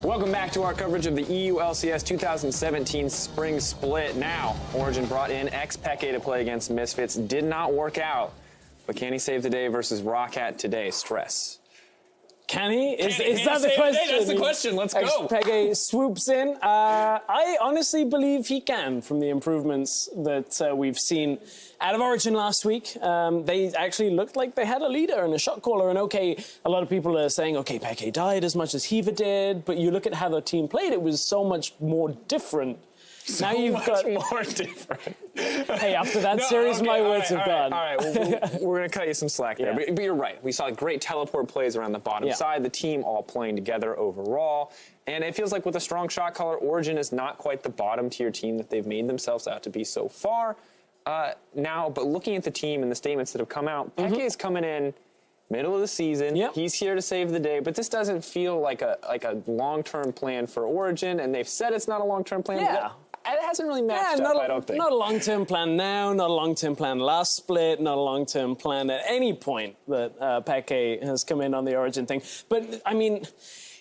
Welcome back to our coverage of the EU LCS 2017 Spring Split. Now, Origen brought in Peke to play against Misfits. Did not work out, but can he save the day versus Roccat today? Stress. Can he? Is that the question? That's the question. Let's go. Peke swoops in. I honestly believe he can from the improvements that we've seen out of Origen last week. They actually looked like they had a leader and a shot caller. And okay, a lot of people are saying, okay, Peke died as much as Hiva did. But you look at how the team played, it was so much more different. Now you've got more different. Hey, after that series, my words have gone. All right, we're going to cut you some slack there. But you're right. We saw great teleport plays around the bottom side. The team all playing together overall. And it feels like with a strong shot caller, Origen is not quite the bottom tier team that they've made themselves out to be so far. Now, but looking at the team and the statements that have come out, Peke is coming in middle of the season. He's here to save the day, but this doesn't feel like a long-term plan for Origen, and they've said it's not a long-term plan. Yeah. It hasn't really matched up, I don't think. Not a long-term plan now, not a long-term plan last split, not a long-term plan at any point that Peke has come in on the Origen thing. But, I mean,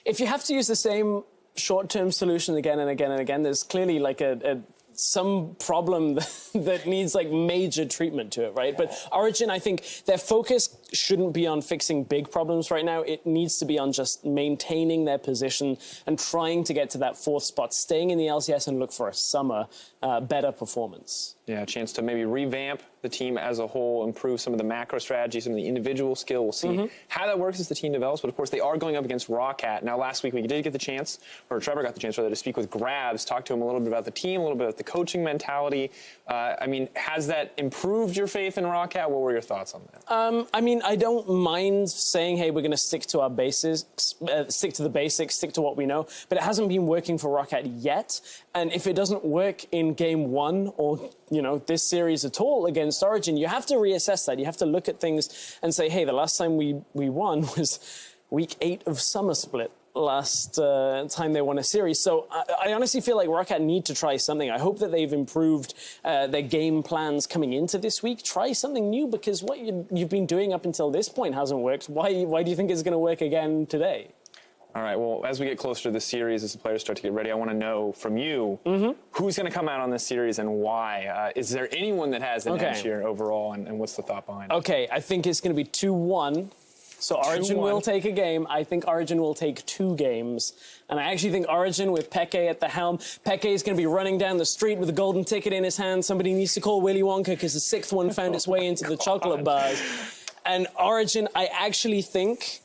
if you have to use the same short-term solution again and again and again, there's clearly like some problem that needs like major treatment to it, right? But Origen, I think their focus shouldn't be on fixing big problems right now. It needs to be on just maintaining their position and trying to get to that fourth spot, staying in the LCS and look for a summer better performance. Yeah, a chance to maybe revamp the team as a whole, improve some of the macro strategies, some of the individual skill. We'll see how that works as the team develops. But, of course, they are going up against Roccat. Now, last week we did get the chance, or Trevor got the chance, rather, to speak with Grabs, talk to him a little bit about the team, a little bit about the coaching mentality. I mean, has that improved your faith in Roccat? What were your thoughts on that? I mean, I don't mind saying, hey, we're going to stick to our bases, stick to the basics, stick to what we know. But it hasn't been working for Roccat yet. And if it doesn't work in game one or, you know, this series at all against Origen, you have to reassess that. You have to look at things and say, hey, the last time we won was week 8 of Summer Split. Last time they won a series. So I honestly feel like Roccat need to try something. I hope that they've improved their game plans coming into this week. Try something new, because what you've been doing up until this point hasn't worked. Why do you think it's going to work again today? All right, well, as we get closer to the series, as the players start to get ready, I want to know from you who's going to come out on this series and why. Is there anyone that has an edge here overall, and what's the thought behind it? Okay, I think it's going to be 2-1. So Origen will take a game. I think Origen will take 2 games. And I actually think Origen with Peke at the helm. Peke is going to be running down the street with a golden ticket in his hand. Somebody needs to call Willy Wonka because the 6th one found its way into the chocolate bars. And Origen, I actually think,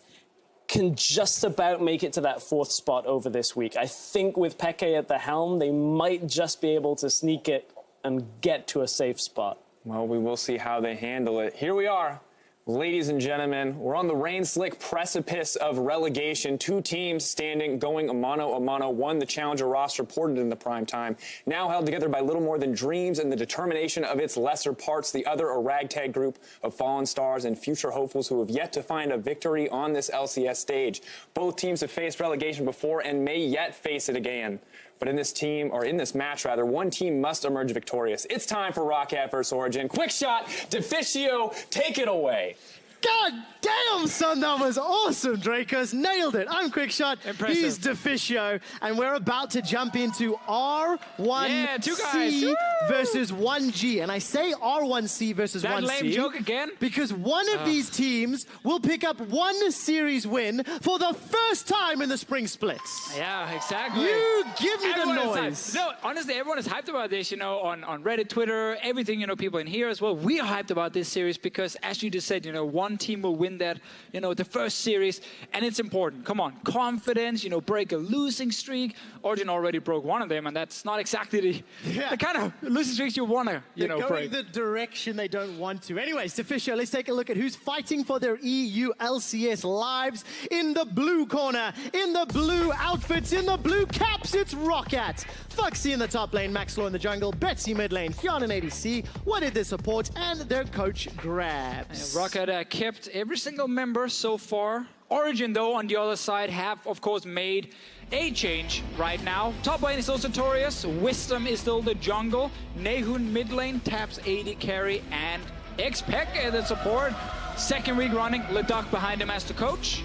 can just about make it to that 4th spot over this week. I think with Peke at the helm, they might just be able to sneak it and get to a safe spot. Well, we will see how they handle it. Here we are. Ladies and gentlemen, we're on the rain-slick precipice of relegation. 2 teams standing, going a mano. One, the challenger roster, ported in the prime time, now held together by little more than dreams and the determination of its lesser parts. The other, a ragtag group of fallen stars and future hopefuls who have yet to find a victory on this LCS stage. Both teams have faced relegation before and may yet face it again. But in this match, one team must emerge victorious. It's time for Roccat versus Origen. Quick shot, Deficio, take it away. God damn, son, that was awesome, Dracos. Nailed it. I'm Quickshot. Impressive. He's Deficio. And we're about to jump into R1C versus 1G. And I say R1C versus 1C. That lame joke again? Because one of these teams will pick up 1 series win for the first time in the spring splits. Yeah, exactly. You give me the noise. No, honestly, everyone is hyped about this, you know, on Reddit, Twitter, everything, you know, people in here as well. We are hyped about this series because, as you just said, you know, one team will win that, you know, the first series, and it's important. Come on, confidence, you know, break a losing streak. Origen already broke one of them, and that's not exactly the kind of losing streaks you want to, you know, break. They're going the direction they don't want to. Anyways, Deficio, let's take a look at who's fighting for their EU LCS lives. In the blue corner, in the blue outfits, in the blue caps, it's Roccat. Foxy in the top lane, Maxlaw in the jungle, Betsy mid lane, Hyun in ADC, What did the support, and their coach Grabs. Roccat kept every single member so far. Origen, though, on the other side, have, of course, made a change right now. Top lane is still Sartorius, Wisdom is still the jungle, Nehun mid lane taps AD carry, and Peke the support. Second week running, Leduc behind him as the coach.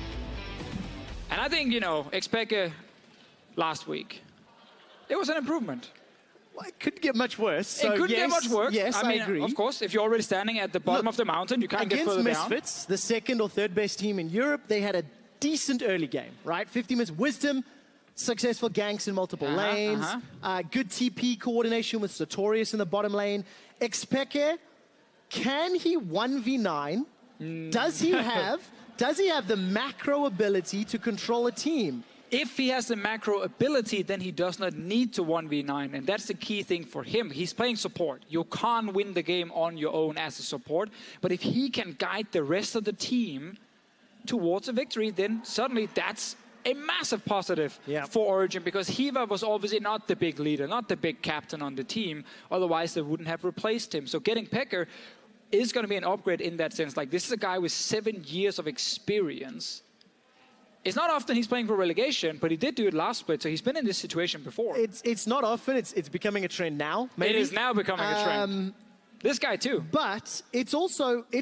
And I think, you know, Peke last week. It was an improvement. Well, it couldn't get much worse. So it couldn't yes, get much worse. Yes, I mean, agree. Of course, if you're already standing at the bottom of the mountain, you can't get further down. Against Misfits, the second or third best team in Europe, they had a decent early game, right? 50 minutes Wisdom, successful ganks in multiple lanes, good TP coordination with Sartorius in the bottom lane. Xpeke, can he 1v9? Does he have the macro ability to control a team? If he has the macro ability, then he does not need to 1v9, and that's the key thing for him. He's playing support. You can't win the game on your own as a support, but if he can guide the rest of the team towards a victory, then suddenly that's a massive positive for Origen, because Hiva was obviously not the big leader, not the big captain on the team. Otherwise, they wouldn't have replaced him. So getting Pecker is going to be an upgrade in that sense. Like, this is a guy with 7 years of experience. It's not often he's playing for relegation, but he did do it last split, so he's been in this situation before. It's not often. It's becoming a trend now. Maybe. It is now becoming a trend. This guy too. But it's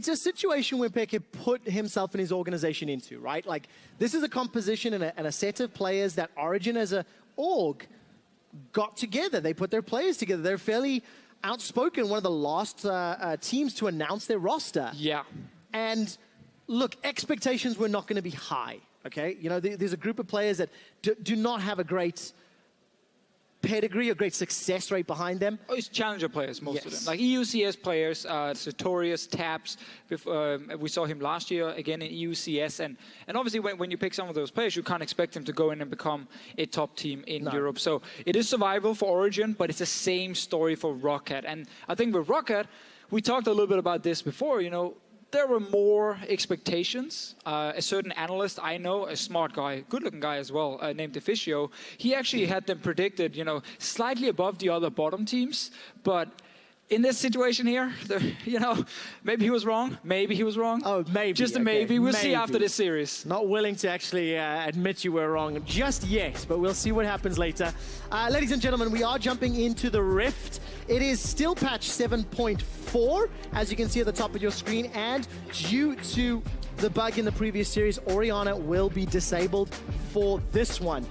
a situation where Peke put himself and his organization into, right? Like, this is a composition and a set of players that Origen as a org got together. They put their players together. They're fairly outspoken, one of the last teams to announce their roster. Yeah. And look, expectations were not going to be high, okay? You know, there's a group of players that do not have a great pedigree, a great success rate behind them. Oh, it's challenger players, most of them. Like EUCS players, Sartorius, Taps. We saw him last year again in EUCS. And obviously, when you pick some of those players, you can't expect them to go in and become a top team in Europe. So it is survival for Origen, but it's the same story for Roccat. And I think with Roccat, we talked a little bit about this before, you know, there were more expectations. A certain analyst I know, a smart guy, good-looking guy as well, named Officio, he actually had them predicted, you know, slightly above the other bottom teams. But in this situation here, you know, maybe he was wrong. Maybe he was wrong. Oh, maybe. Just a maybe. We'll see after this series. Not willing to actually admit you were wrong just yet, but we'll see what happens later. Ladies and gentlemen, we are jumping into the Rift. It is still patch 7.4, as you can see at the top of your screen, and due to the bug in the previous series, Oriana will be disabled for this one.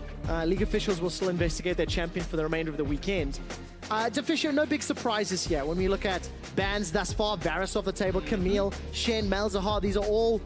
League officials will still investigate their champion for the remainder of the weekend. Deficio, no big surprises here. When we look at bans thus far, Varus off the table, Camille, Shen, Malzahar, these are all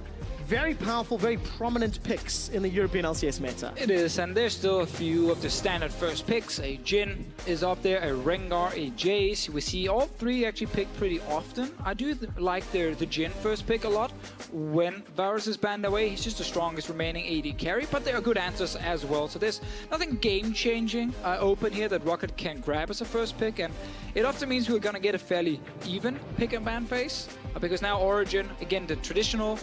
very powerful, very prominent picks in the European LCS meta. It is, and there's still a few of the standard first picks. A Jhin is up there, a Rengar, a Jace. We see all three actually picked pretty often. I do like the Jhin first pick a lot. When Varus is banned away, he's just the strongest remaining AD carry, but there are good answers as well. So there's nothing game-changing open here that Roccat can grab as a first pick, and it often means we're going to get a fairly even pick and ban phase, because now Origen, again, the traditional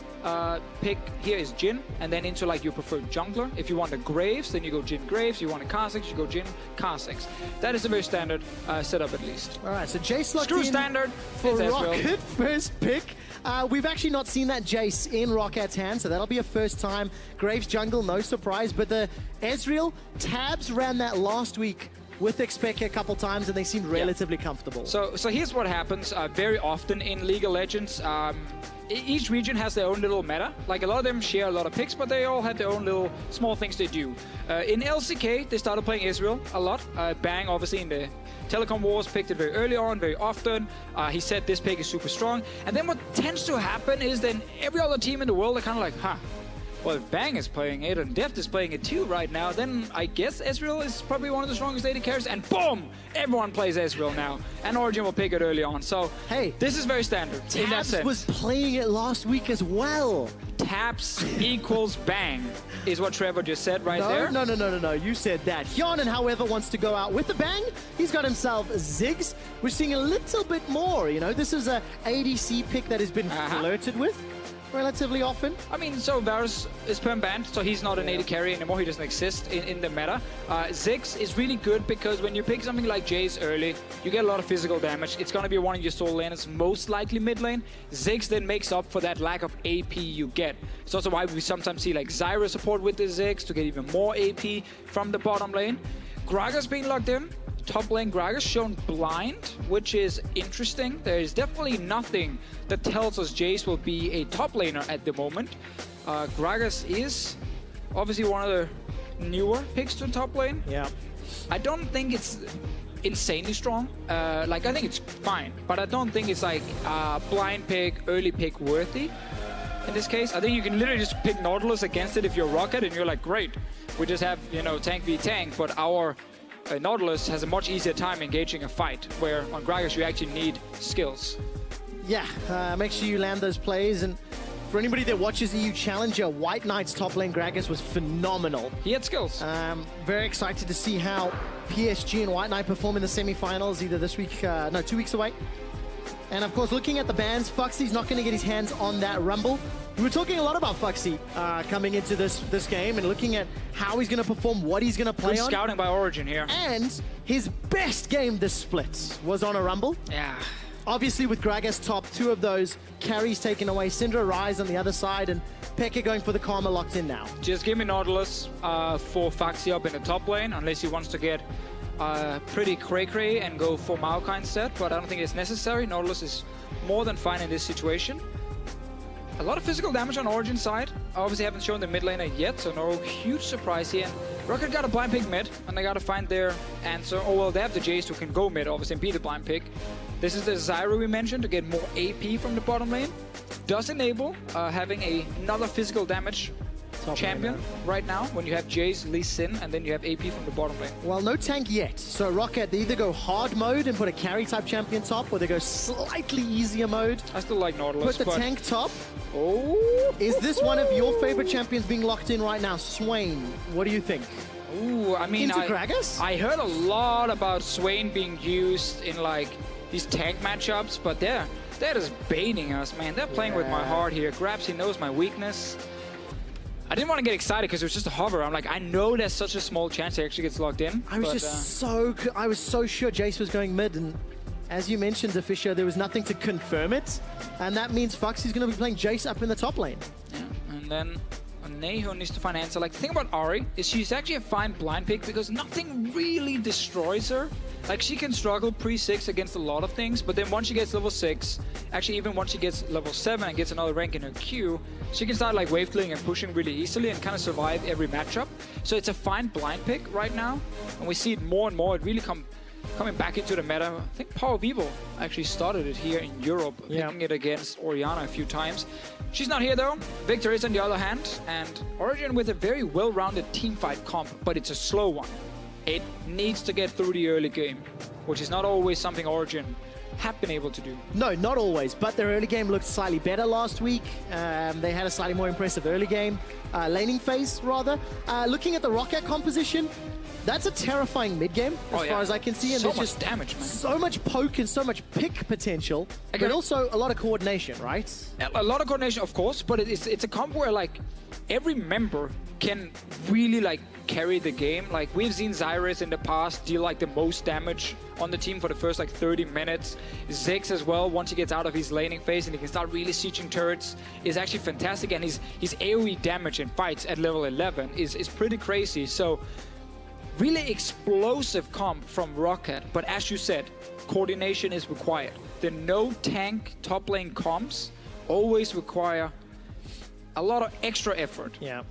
pick here is Jhin, and then into like your preferred jungler. If you want a Graves, then you go Jhin Graves. You want a Kha'Zix, you go Jhin Kha'Zix. That is a very standard setup, at least. All right, so Jace locked Screw in standard for Roccat, first pick. We've actually not seen that Jace in Rockat's hand, so that'll be a first time. Graves jungle, no surprise, but the Ezreal, Tabs ran that last week with Xpeke a couple times, and they seemed relatively comfortable. So here's what happens very often in League of Legends. Each region has their own little meta. Like, a lot of them share a lot of picks, but they all have their own little small things they do. In LCK, they started playing Ezreal a lot. Bang, obviously, in the Telecom Wars, picked it very early on, very often. He said this pick is super strong. And then what tends to happen is then every other team in the world are kind of like, well, if Bang is playing it and Deft is playing it too right now, then I guess Ezreal is probably one of the strongest AD carries, and boom! Everyone plays Ezreal now, and Origen will pick it early on. So, hey, this is very standard in that sense. Tabs was playing it last week as well. Taps equals Bang is what Trevor just said there. No. You said that. Hyonin, however, wants to go out with the Bang. He's got himself Ziggs. We're seeing a little bit more, you know. This is a ADC pick that has been flirted with relatively often. I mean, so Varus is perm banned, so he's not an AD carry anymore. He doesn't exist in the meta. Ziggs is really good because when you pick something like Jace early, you get a lot of physical damage. It's going to be one of your solo laners, most likely mid lane. Ziggs then makes up for that lack of AP you get. It's also why we sometimes see like Zyra support with the Ziggs to get even more AP from the bottom lane. Gragas being locked in. Top lane Gragas shown blind, which is interesting. There is definitely nothing that tells us Jace will be a top laner at the moment. Gragas is obviously one of the newer picks to top lane. Yeah. I don't think it's insanely strong. Like, I think it's fine, but I don't think it's like blind pick, early pick worthy. In this case, I think you can literally just pick Nautilus against it if you're Roccat, and you're like, great, we just have, you know, tank v tank, but our Nautilus has a much easier time engaging a fight, where on Gragas you actually need skills. Yeah, make sure you land those plays. And for anybody that watches EU Challenger, White Knight's top lane Gragas was phenomenal. He had skills. Very excited to see how PSG and White Knight perform in the semi-finals, either this week, no, 2 weeks away. And of course, looking at the bans, Foxy's not going to get his hands on that Rumble. We were talking a lot about Foxy coming into this game and looking at how he's going to perform, what he's going to play Good on. scouting by Origen here. And his best game this split was on a Rumble. Yeah. Obviously with Gragas top, 2 of those carries taken away. Syndra Rise on the other side, and Pekka going for the Karma locked in now. Just give me Nautilus for Foxy up in the top lane, unless he wants to get pretty cray-cray and go for Maokai instead, but I don't think it's necessary. Nautilus is more than fine in this situation. A lot of physical damage on Origen's side. I obviously haven't shown the mid laner yet, so no huge surprise here. Roccat got a blind pick mid, and they got to find their answer. Oh, well, they have the Jace who can go mid, obviously, and be the blind pick. This is the Zyra we mentioned to get more AP from the bottom lane. Does enable having another physical damage champion right now when you have Jace, Lee Sin, and then you have AP from the bottom lane. Well, no tank yet. So Roccat, they either go hard mode and put a carry type champion top, or they go slightly easier mode. I still like Nautilus. Put the tank top. Oh. Is this one of your favorite champions being locked in right now? Swain, what do you think? Ooh, I mean, Into Gragas? I heard a lot about Swain being used in like these tank matchups, but they're just baiting us, man. They're playing with my heart here. Grabs, he knows my weakness. I didn't want to get excited because it was just a hover. I'm like, I know there's such a small chance he actually gets locked in. I was I was so sure Jace was going mid, and as you mentioned, Fisher, there was nothing to confirm it, and that means Foxy's going to be playing Jace up in the top lane. Yeah, and then Neho needs to find an answer. Like, the thing about Ari is she's actually a fine blind pick because nothing really destroys her. Like, she can struggle pre-6 against a lot of things, but then once she gets level 6, actually even once she gets level 7 and gets another rank in her queue, she can start like wave clearing and pushing really easily and kind of survive every matchup. So it's a fine blind pick right now, and we see it more and more. It really coming back into the meta. I think Power Vivo actually started it here in Europe, picking it against Oriana a few times. She's not here though. Victor is on the other hand, and Origen with a very well-rounded teamfight comp, but it's a slow one. It needs to get through the early game, which is not always something Origen have been able to do. No, not always, but their early game looked slightly better last week. They had a slightly more impressive early game, laning phase rather. Looking at the Roccat composition, that's a terrifying mid game as far as I can see. And so there's much just damage, man. So much poke and so much pick potential, but also a lot of coordination, right? A lot of coordination, of course, but it's a comp where like every member can really like carry the game. Like, we've seen Zyrus in the past deal like the most damage on the team for the first like 30 minutes. Ziggs as well, once he gets out of his laning phase and he can start really sieging turrets, is actually fantastic. And his AoE damage in fights at level 11 is pretty crazy. So really explosive comp from Roccat, but as you said, coordination is required. The no tank top lane comps always require a lot of extra effort. Yeah.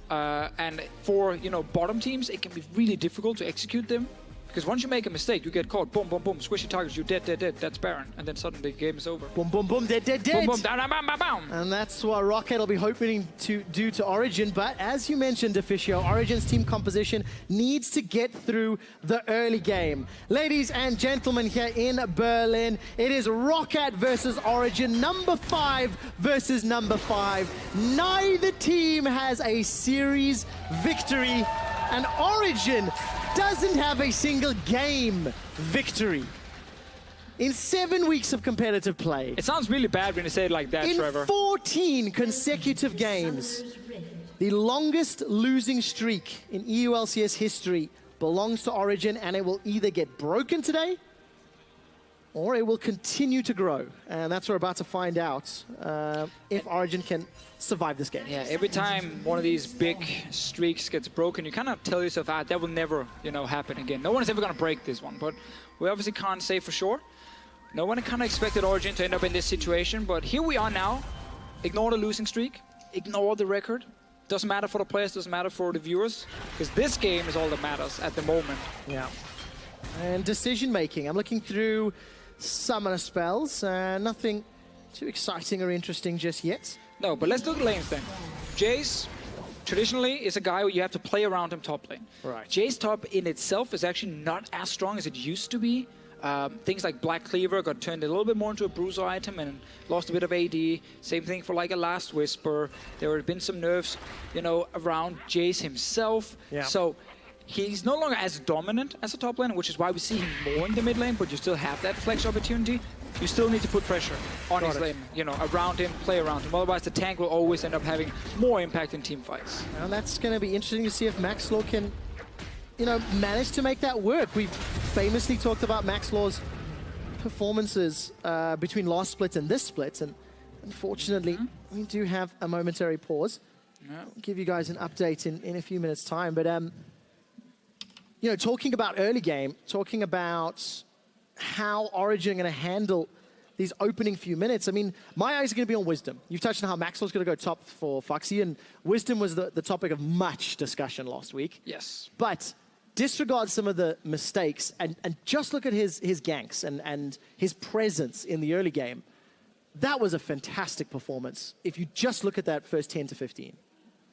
And for, you know, bottom teams, it can be really difficult to execute them. Because once you make a mistake, you get caught. Boom, boom, boom. Squishy targets, you're dead, dead, dead. That's Baron. And then suddenly the game is over. Boom, boom, boom, dead, dead, dead. Boom, boom, down, bam, bam, bam. And that's what Roccat will be hoping to do to Origen. But as you mentioned, Officio, Origen's team composition needs to get through the early game. Ladies and gentlemen, here in Berlin, it is Roccat versus Origen, number 5 versus number 5. Neither team has a series victory, and Origen doesn't have a single game victory in 7 weeks of competitive play. It sounds really bad when you say it like that, Trevor. In 14 consecutive games, the longest losing streak in EU LCS history belongs to Origen, and it will either get broken today or it will continue to grow. And that's what we're about to find out, if Origen can survive this game. Yeah, every time one of these big streaks gets broken, you kind of tell yourself, that will never, you know, happen again. No one is ever going to break this one, but we obviously can't say for sure. No one kind of expected Origen to end up in this situation, but here we are now. Ignore the losing streak, ignore the record. Doesn't matter for the players, doesn't matter for the viewers, because this game is all that matters at the moment. Yeah. And decision making. I'm looking through summoner spells. Nothing too exciting or interesting just yet. No, but let's look at lanes then. Jace, traditionally, is a guy where you have to play around him top lane. Right. Jace top in itself is actually not as strong as it used to be. Things like Black Cleaver got turned a little bit more into a bruiser item and lost a bit of AD. Same thing for like a Last Whisper. There have been some nerfs, you know, around Jace himself. Yeah. So he's no longer as dominant as a top laner, which is why we see him more in the mid lane, but you still have that flex opportunity. You still need to put pressure on his lane, you know, around him, play around him. Otherwise, the tank will always end up having more impact in team fights. And that's going to be interesting to see if Maxlaw can, you know, manage to make that work. We've famously talked about Maxlaw's performances between last split and this split, and unfortunately, we do have a momentary pause. I'll give you guys an update in a few minutes' time, but you know, talking about early game, talking about how Origen are going to handle these opening few minutes. I mean, my eyes are going to be on Wisdom. You've touched on how Maxwell's going to go top for Foxy, and Wisdom was the topic of much discussion last week. Yes. But disregard some of the mistakes and just look at his ganks and his presence in the early game. That was a fantastic performance if you just look at that first 10 to 15.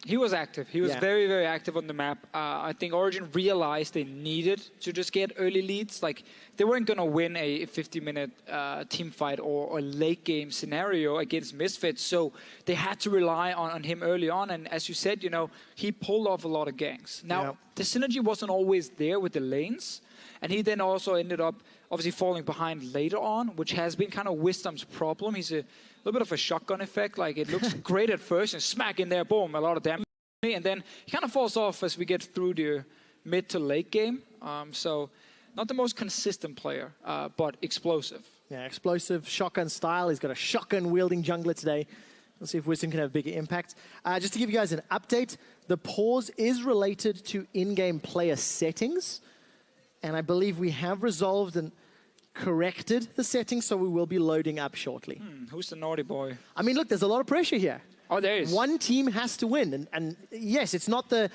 He was active. He was very, very active on the map. I think Origen realized they needed to just get early leads. Like, they weren't going to win a 50-minute team fight or a late game scenario against Misfits, so they had to rely on him early on. And as you said, you know, he pulled off a lot of ganks. Now, the synergy wasn't always there with the lanes, and he then also ended up obviously falling behind later on, which has been kind of Wisdom's problem. He's a little bit of a shotgun effect. Like, it looks great at first, and smack in there, boom, a lot of damage. And then he kind of falls off as we get through the mid to late game. So not the most consistent player, but explosive. Yeah, explosive shotgun style. He's got a shotgun-wielding jungler today. Let's see if Wisdom can have a bigger impact. Just to give you guys an update, the pause is related to in-game player settings. And I believe we have resolved and corrected the settings, so we will be loading up shortly. Who's the naughty boy? I mean, look, there's a lot of pressure here. Oh, there is. One team has to win, and yes, it's not the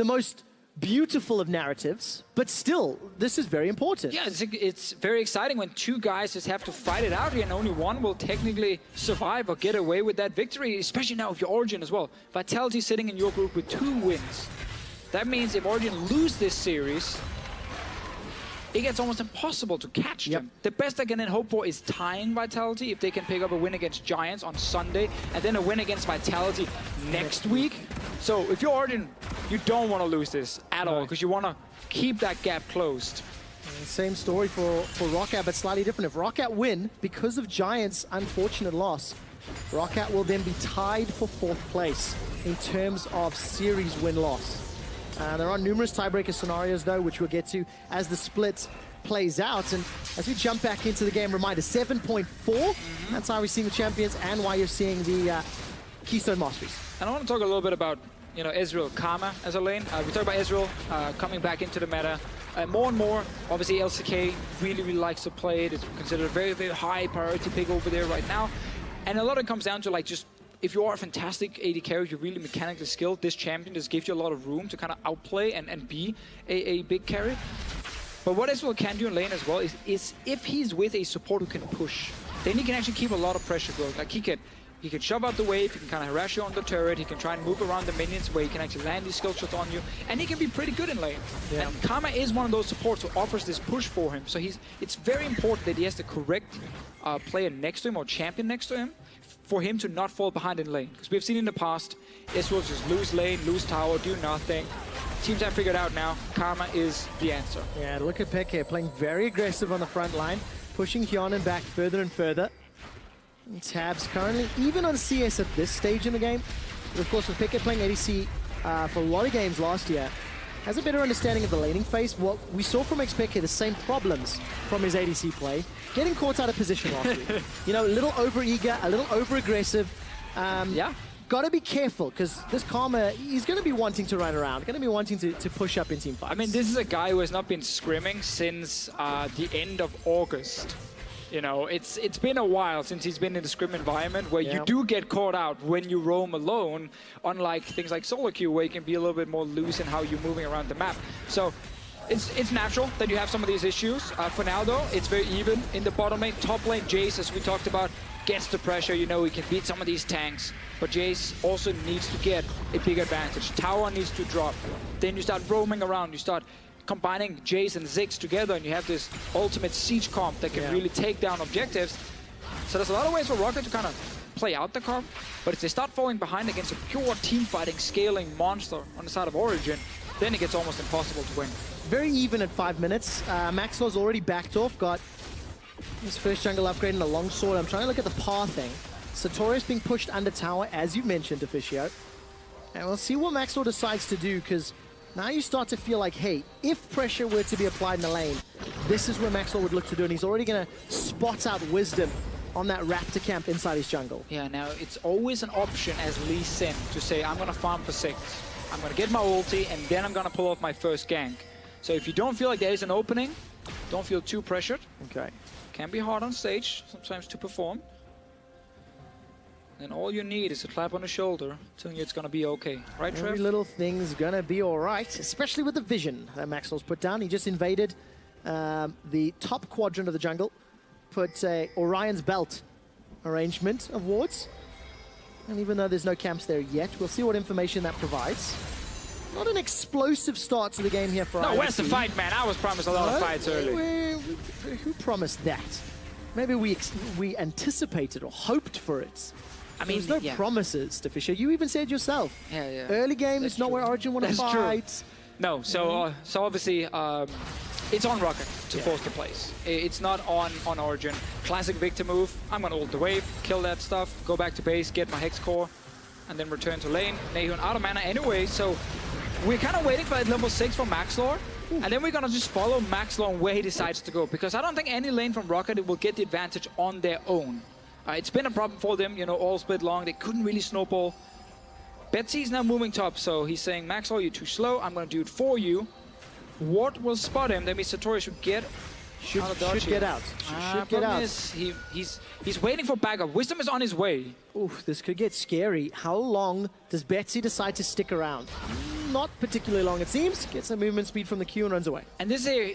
most beautiful of narratives, but still, this is very important. Yeah, it's very exciting when two guys just have to fight it out here, and only one will technically survive or get away with that victory, especially now if you're Origen as well. Vitality sitting in your group with 2 wins. That means if Origen lose this series, it gets almost impossible to catch them. The best I can then hope for is tying Vitality if they can pick up a win against Giants on Sunday and then a win against Vitality next week. So if you're Origen, you don't want to lose this at all because you want to keep that gap closed. Same story for Roccat, but slightly different. If Roccat win, because of Giants' unfortunate loss, Roccat will then be tied for 4th place in terms of series win-loss. There are numerous tiebreaker scenarios, though, which we'll get to as the split plays out. And as we jump back into the game, reminder, 7.4. That's how we're seeing the champions and why you're seeing the Keystone Masteries. And I want to talk a little bit about, you know, Ezreal Karma as a lane. We talk about Ezreal coming back into the meta. More and more, obviously, LCK really, really likes to play it. It's considered a very, very high priority pick over there right now. And a lot of it comes down to, like, just if you are a fantastic AD carry, you're really mechanically skilled, this champion just gives you a lot of room to kind of outplay and be a big carry. But what Ezreal can do in lane as well is if he's with a support who can push, then he can actually keep a lot of pressure going. Like, he can shove out the wave, he can kind of harass you on the turret, he can try and move around the minions where he can actually land these skill shots on you, and he can be pretty good in lane. Yeah. And Karma is one of those supports who offers this push for him, so it's very important that he has the correct player next to him or champion next to him for him to not fall behind in lane. Because we've seen in the past, Ezreal just lose lane, lose tower, do nothing. Teams have figured out now, Karma is the answer. Yeah, look at Peck here, playing very aggressive on the front line, pushing Hyonin back further and further. And Tabs currently, even on CS at this stage in the game, but of course with Pickett playing ADC for a lot of games last year, has a better understanding of the laning phase. What we saw from Xpeke, the same problems from his ADC play, getting caught out of position last week. You know, a little over-eager, a little over-aggressive. Yeah. Got to be careful, because this Karma, he's going to be wanting to run around, going to be wanting to push up in team fights. I mean, this is a guy who has not been scrimming since the end of August. You know, it's been a while since he's been in the scrim environment where you do get caught out when you roam alone, unlike things like solo queue where you can be a little bit more loose in how you're moving around the map. So it's natural that you have some of these issues. For now though, it's very even in the bottom lane. Top lane, Jace, as we talked about, gets the pressure. You know, he can beat some of these tanks, but Jace also needs to get a big advantage. Tower needs to drop. Then you start roaming around, you start combining Jace and Ziggs together, and you have this ultimate siege comp that can really take down objectives. So there's a lot of ways for Roccat to kind of play out the comp, but if they start falling behind against a pure team-fighting, scaling monster on the side of Origen, then it gets almost impossible to win. Very even at 5 minutes. Maxwell's already backed off, got his first jungle upgrade and a longsword. I'm trying to look at the pathing. Satorius being pushed under tower, as you mentioned, Officio. And we'll see what Maxwell decides to do, because now you start to feel like, hey, if pressure were to be applied in the lane, this is where Maxwell would look to do, and he's already going to spot out Wisdom on that Raptor camp inside his jungle. Yeah, now it's always an option as Lee Sin to say, I'm going to farm for 6. I'm going to get my ulti, and then I'm going to pull off my first gank. So if you don't feel like there is an opening, don't feel too pressured. Okay. Can be hard on stage sometimes to perform. And all you need is a clap on the shoulder telling you it's going to be okay. Right, Trev? Every little thing's going to be all right, especially with the vision that Maxwell's put down. He just invaded the top quadrant of the jungle, put Orion's belt arrangement of wards. And even though there's no camps there yet, we'll see what information that provides. Not an explosive start to the game here for No, IOC. where's the fight, man? I was promised a lot of fights early. Who promised that? Maybe we anticipated or hoped for it. I mean, there's no promises to Fisher. You even said yourself. Yeah. Early game That's is not true. where Origen want to That's true. fight. No, so obviously it's on Roccat to force the plays. It's not on Origen. Classic Victor move. I'm gonna ult the wave, kill that stuff, go back to base, get my Hex Core, and then return to lane. Nahun out of mana anyway, so we're kind of waiting for that level 6 from Maxlore. And then we're gonna just follow Maxlore where he decides to go, because I don't think any lane from Roccat will get the advantage on their own. It's been a problem for them, you know, all split long. They couldn't really snowball. Betsy's now moving top, so he's saying, Maxwell, you're too slow. I'm going to do it for you. Ward will spot him. That means Satori should get out of dodge. Should get out. Should get out. He's waiting for backup. Wisdom is on his way. Oof, this could get scary. How long does Betsy decide to stick around? Not particularly long, it seems. Gets some movement speed from the Q and runs away. And this here,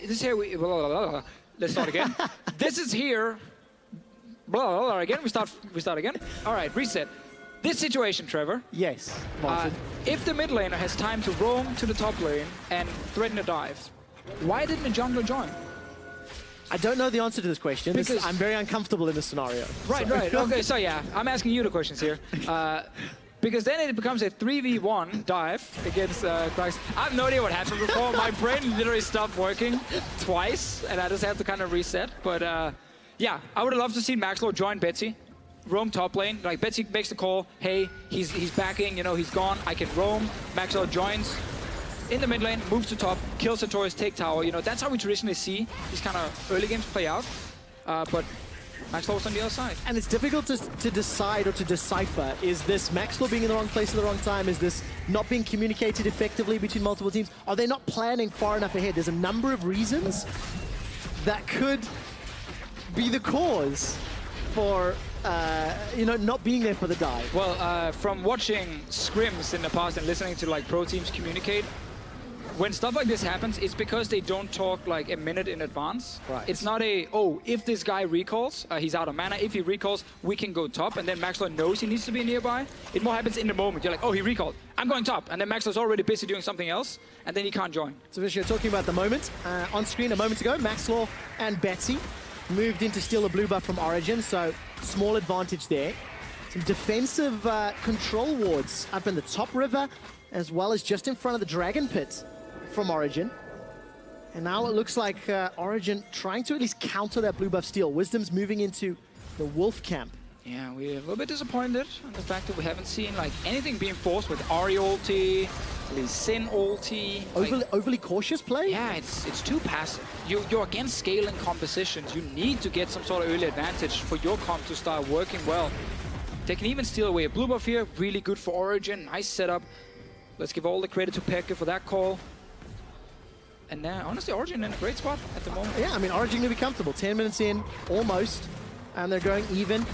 let's start again. This is here. Again, we start again. All right, reset. This situation, Trevor. Yes, Martin. If the mid laner has time to roam to the top lane and threaten a dive, why didn't the jungler join? I don't know the answer to this question. Because I'm very uncomfortable in this scenario. Right. Okay, so yeah, I'm asking you the questions here. Because then it becomes a 3v1 dive against Christ. I have no idea what happened before. My brain literally stopped working twice, and I just had to kind of reset. But yeah, I would have loved to see Maxlore join Betsy, roam top lane. Like, Betsy makes the call, hey, he's backing, you know, he's gone, I can roam. Maxlore joins in the mid lane, moves to top, kills Satorius, take tower. You know, that's how we traditionally see these kind of early games play out. But Maxlore was on the other side. And it's difficult to decide or to decipher. Is this Maxwell being in the wrong place at the wrong time? Is this not being communicated effectively between multiple teams? Are they not planning far enough ahead? There's a number of reasons that could be the cause for, you know, not being there for the dive. Well, from watching scrims in the past and listening to like pro teams communicate, when stuff like this happens, it's because they don't talk like a minute in advance. Right. It's not a, oh, if this guy recalls, he's out of mana. If he recalls, we can go top. And then Maxwell knows he needs to be nearby. It more happens in the moment. You're like, oh, he recalled. I'm going top. And then Maxwell's already busy doing something else. And then he can't join. So Vish, you're talking about the moment. On screen a moment ago, Maxwell and Betsy moved in to steal a blue buff from Origen. So small advantage there. Some defensive control wards up in the top river, as well as just in front of the Dragon Pit from Origen. And now it looks like Origen trying to at least counter that blue buff steal. Wisdom's moving into the Wolf camp. Yeah, we're a little bit disappointed on the fact that we haven't seen like anything being forced with Ari ulti, Lee Sin ulti. Overly cautious play? Yeah, it's too passive. You're against scaling compositions. You need to get some sort of early advantage for your comp to start working well. They can even steal away a blue buff here. Really good for Origen. Nice setup. Let's give all the credit to Pekka for that call. And honestly, Origen in a great spot at the moment. Yeah, I mean, Origen going to be comfortable. 10 minutes in, almost, and they're going even.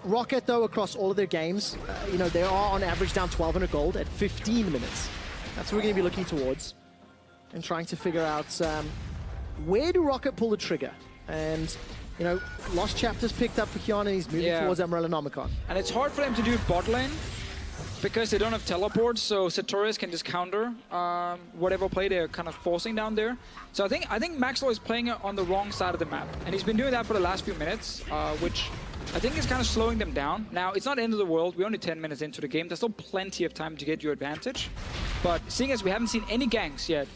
Roccat, though, across all of their games, you know, they are on average down 1,200 gold at 15 minutes. That's what we're going to be looking towards and trying to figure out where do Roccat pull the trigger. And, you know, Lost Chapter's picked up for Hyun and he's moving towards Umbrella-Nomicon. And it's hard for them to do bot lane because they don't have teleports, so Sartorius can just counter whatever play they're kind of forcing down there. So I think Maxlow is playing on the wrong side of the map, and he's been doing that for the last few minutes, which I think is kind of slowing them down. Now, it's not the end of the world. We're only 10 minutes into the game. There's still plenty of time to get your advantage. But seeing as we haven't seen any ganks yet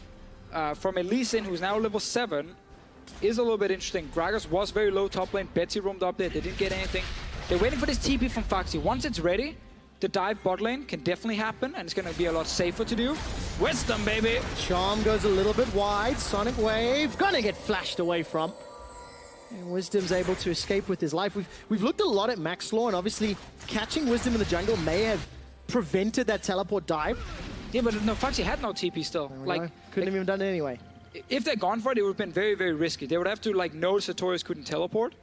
from a Lee Sin, who's now level 7, is a little bit interesting. Gragas was very low top lane. Betsy roamed up there. They didn't get anything. They're waiting for this TP from Foxy. Once it's ready, the dive bot lane can definitely happen, and it's going to be a lot safer to do. Wisdom, baby! Charm goes a little bit wide. Sonic Wave gonna get flashed away from. And Wisdom's able to escape with his life. We've looked a lot at Maxlow, and obviously catching Wisdom in the jungle may have prevented that teleport dive. Yeah, but no, Foxy had no TP still. Couldn't have even done it anyway. If they're gone for it, it would have been very, very risky. They would have to like know Sartorius couldn't teleport.